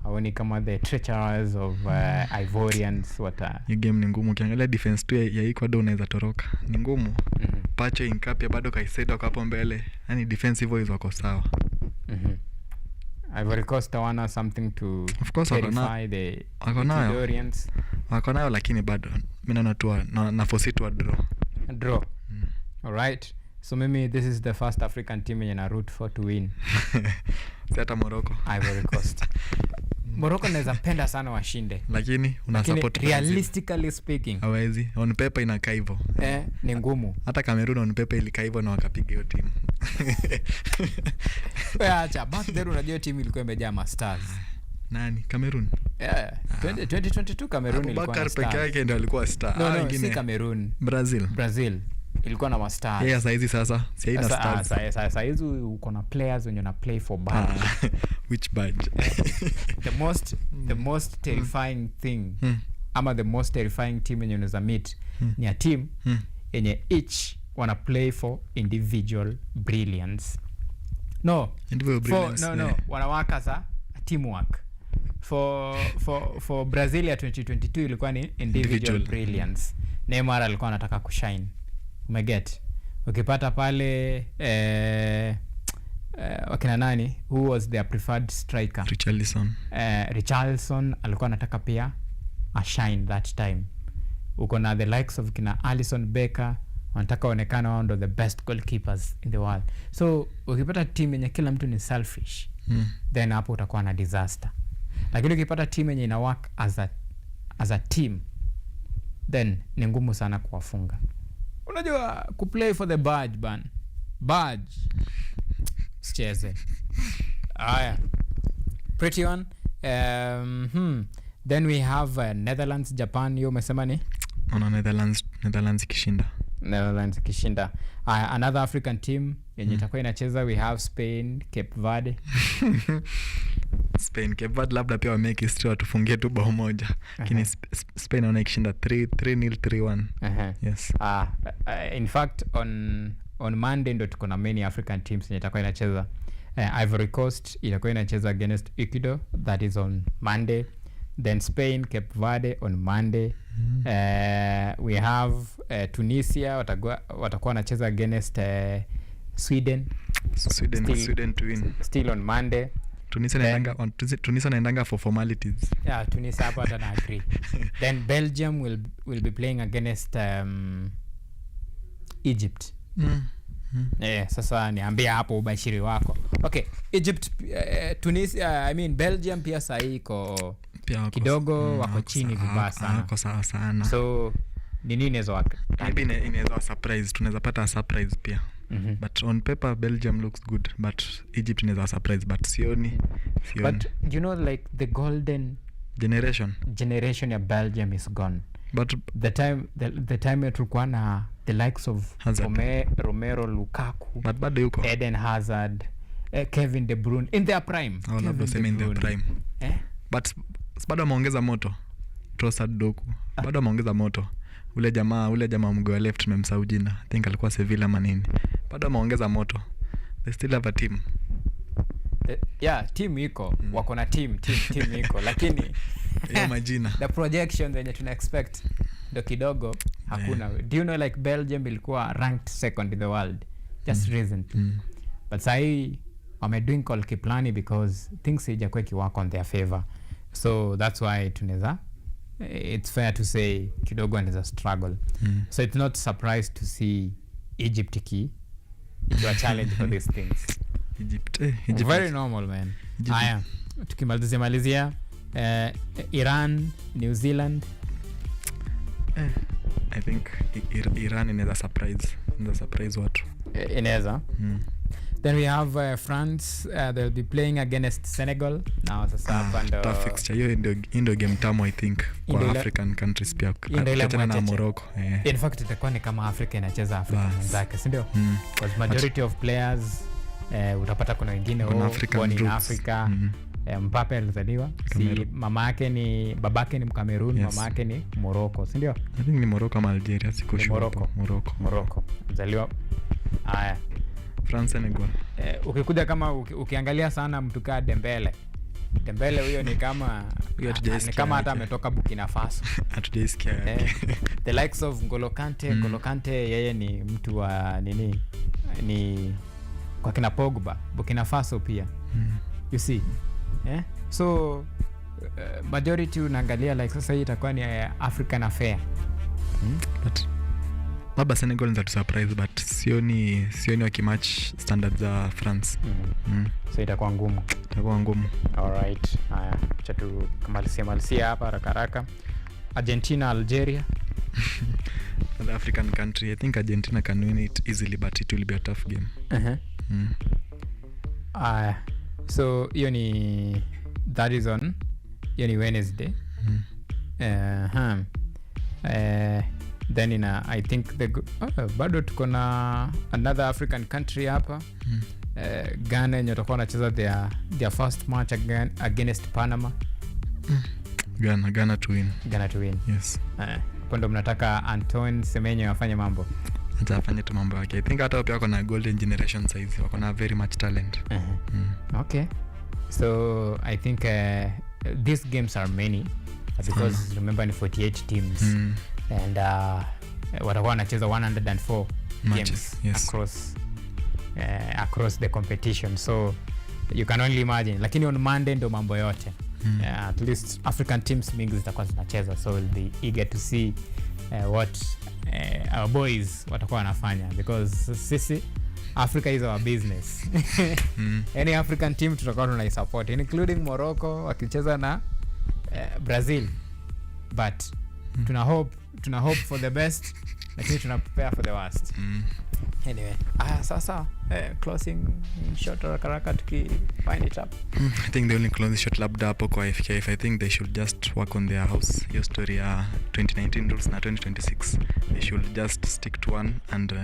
Speaker 1: Haoni kama the treacherous of Ivorians
Speaker 14: Hii game ni ngumu. Ukiangalia defense tu ya Ecuador unaweza toroka. Ni ngumu. Pacho Incapia bado Kaisedo hapo mbele. Yaani defensive wise wako sawa.
Speaker 1: Ivory Coast wana something to verify the Ecuadorians.
Speaker 14: Wako nayo lakini bado mimi naona tu na force to draw.
Speaker 1: All right. So maybe this is the first African team in a route for to win.
Speaker 14: Sasa Morocco.
Speaker 1: Ivory Coast. Morocco naweza penda sana washinde.
Speaker 14: Lakini una support
Speaker 1: realistically speaking.
Speaker 14: Hawezi. On paper inakaa hivyo.
Speaker 1: Ni ngumu.
Speaker 14: Hata Cameroon on paper ilikaa hivyo na wakapiga hiyo timu.
Speaker 1: Acha, back there unajua timu ilikuwa imejaa masters.
Speaker 14: Nani? Cameroon?
Speaker 1: 2022 Cameroon ilikuwa na stars.
Speaker 14: Peke yake ndio alikuwa star.
Speaker 1: No, si Cameroon. Brazil ilikuwa na masters.
Speaker 14: Sasa hizi sasa si haina stars.
Speaker 1: Sasa hizi uko na players wenye na play for badge.
Speaker 14: Which badge?
Speaker 1: The most terrifying thing ama the most terrifying team yenye unaweza meet ni a team yenye each wana play for individual brilliance. Wanawaka za teamwork. For Brazil ya 2022 ilikuwa ni individual brilliance. Neymar alikuwa anataka kushine. Umeget. Ukipata pale wakina nani who was their preferred striker? Richarlison alikuwa anataka pia a shine that time. Uko na the likes of kina Alisson Becker wanataka onekana wao ndo the best goalkeepers in the world. So ukipata team yenye kila mtu ni selfish, then hapo utakuwa na disaster. Lakini ukipata team yenye ina work as a team, then ni ngumu sana kuwafunga. Unajua kuplay for the badge sicheze. Aya, pretty one. Then we have Netherlands Japan. Hiyo umesema ni
Speaker 14: Netherlands
Speaker 1: kishinda. Another African team yenye itakuwa inacheza, we have Spain, Cape Verde.
Speaker 14: Spain. Cape Verde labda pia wamake history watufungie tu bao moja. Lakini Spain wana ikishinda 3-0 3-1. Yes.
Speaker 1: In fact on Monday ndo tuko na many African teams yenye itakuwa inacheza. Ivory Coast itakuwa inacheza against Ecuador, that is on Monday. Then Spain, Cape Verde on Monday. We have Tunisia watakuwa wanacheza against Sweden
Speaker 14: to win.
Speaker 1: Still on Monday.
Speaker 14: Tunisia naendanga for formalities.
Speaker 1: Yeah, Tunisia hapa hata na agree. Then Belgium will be playing against Egypt. Sasa niambia hapo ubashiri wako. Okay, Egypt, Tunisia, Belgium pia sahi iko kidogo wako chini vibaya sana.
Speaker 14: Wako sawa sana.
Speaker 1: So ni nini hizo wake?
Speaker 14: Maybe inaweza surprise, tunaweza pata surprise pia. But on paper Belgium looks good, but Egypt inaweza surprise, but sioni.
Speaker 1: But you know, like the golden generation ya Belgium is gone. But the time tulikuwa na the likes of Romero, Lukaku,
Speaker 14: but bado yuko
Speaker 1: Eden Hazard, Kevin De Bruyne in their prime.
Speaker 14: In their prime. But bado ameongeza moto. Trossard Doku. Bado ameongeza moto. Ule jamaa mguu wa left nimemsahau jina. I think alikuwa Sevilla manini. Bado ameongeza moto. They still have a team.
Speaker 1: Team iko. Wako na team iko. Lakini
Speaker 14: majina.
Speaker 1: The projections zenye tuna expect ndo kidogo hakuna. Do you know like Belgium ilikuwa ranked second in the world just recently. But sahi wamedoing call kiplani because things ijakuwa kiwork on their favor. So that's why tunaweza, it's fair to say kidogo anaweza struggle. So it's not surprised to see Egypt key to a challenge for these things.
Speaker 14: Egypt
Speaker 1: very normal, man. Haya, tukimalizia Iran, New Zealand.
Speaker 14: I think Iran inaweza surprise watu.
Speaker 1: Inaweza. Then we have France, they'll be playing against Senegal. Now sasa hapa ndo
Speaker 14: tough fixture. Hiyo ndio game tamu I think kwa African countries pia. Kutana na Morocco.
Speaker 1: In fact itakuwa ni kama Africa inacheza Africa zake, si ndio? Because majority of players utapata kuna wengine born in Africa. Mbappe alizaliwa, si babake ni Mkamerun, mamake ni Morocco, si ndio?
Speaker 14: I think ni Morocco ama Algeria, siko sure.
Speaker 1: Morocco. Alizaliwa. Haya.
Speaker 14: France Senegal.
Speaker 1: Ukikuja kama ukiangalia sana mtu kaa Dembele huyo ni kama hata ametoka Burkina Faso.
Speaker 14: Hatujaisikia.
Speaker 1: The likes of N'Golo Kante, yeye ni mtu wa ni kwa kina Pogba, Burkina Faso pia. You see? So majority unaangalia like sasa hii itakuwa ni African affair.
Speaker 14: But labda Senegal nza tu surprise, but sioni wakimatch standards za France.
Speaker 1: So itakuwa ngumu. Alright. Haya, acha tu kumalizia hapa haraka. Argentina, Algeria.
Speaker 14: The African country, I think Argentina can win it easily, but it will be a tough game.
Speaker 1: So hiyo ni that is on Wednesday. Then I think bado tuko na another African country hapa. Ghana yenye watakuwa wanacheza their first match against Panama.
Speaker 14: Ghana to win. Yes.
Speaker 1: Kwando mnataka Antoine Semenyo afanye mambo.
Speaker 14: Atafanya tu mambo yake. I think hata pia wako na golden generation size. Wako na very much talent.
Speaker 1: Okay. So I think these games are many because remember ni 48 teams. And watakuwa wanacheza 104 games across the competition. So you can only imagine. Lakini on Monday ndo mambo yote. At least African teams mingi zitakuwa zinacheza, so we'll be eager to see what our boys watakuwa wanafanya, because sisi Africa is our business. Any African team tutakuwa tunai-support, including Morocco wakicheza na Brazil, but tuna hope for the best lakini tuna prepare for the worst. Anyway, sasa closing shot haraka tuki find it up.
Speaker 14: I think the only closing shot labda hapo kwa FKF, I think they should just work on their house. Your story 2019 rules na 2026 they should just stick to one, and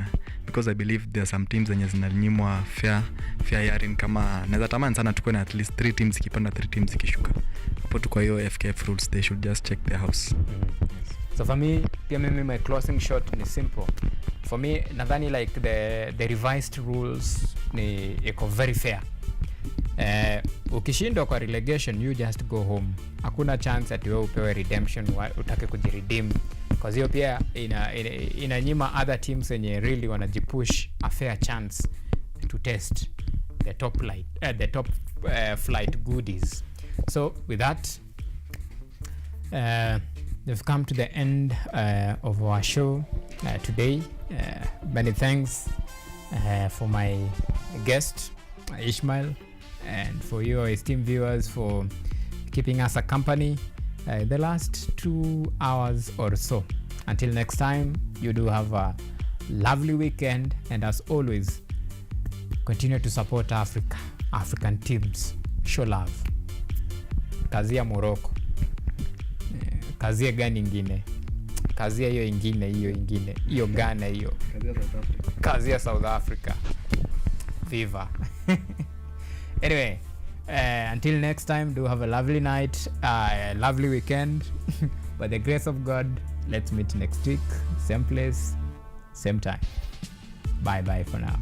Speaker 14: because I believe there are some teams zenye zinanyimwa fair hearing. Kama naweza tamani sana tuko na at least 3 teams ikipanda 3 teams ikishuka hapo tu. Kwa hiyo FKF rules they should just check their house.
Speaker 1: Yes. So for me, pia mimi my closing shot ni simple. For me, nadhani like the revised rules ni iko very fair. Ukishindwa kwa relegation, you just go home. Hakuna chance ati wewe upewe redemption utake kujiredeem, because hiyo pia inanyima other teams wenye really wanajipush a fair chance to test the top flight goodies. So with that, we've come to the end of our show today. Many thanks for my guest Ishmael, and for your esteemed viewers for keeping us a company the last 2 hours or so. Until next time, you do have a lovely weekend, and as always, continue to support African teams. Show love. Kazia Morocco. Kazia gani ingine? Kazia hiyo ingine. Hiyo Ghana hiyo. Kazia South Africa. Viva. Anyway, until next time, do have a lovely night, a lovely weekend. By the grace of God, let's meet next week, same place, same time. Bye for now.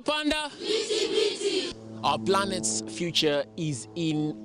Speaker 15: Panda. Our planet's future is in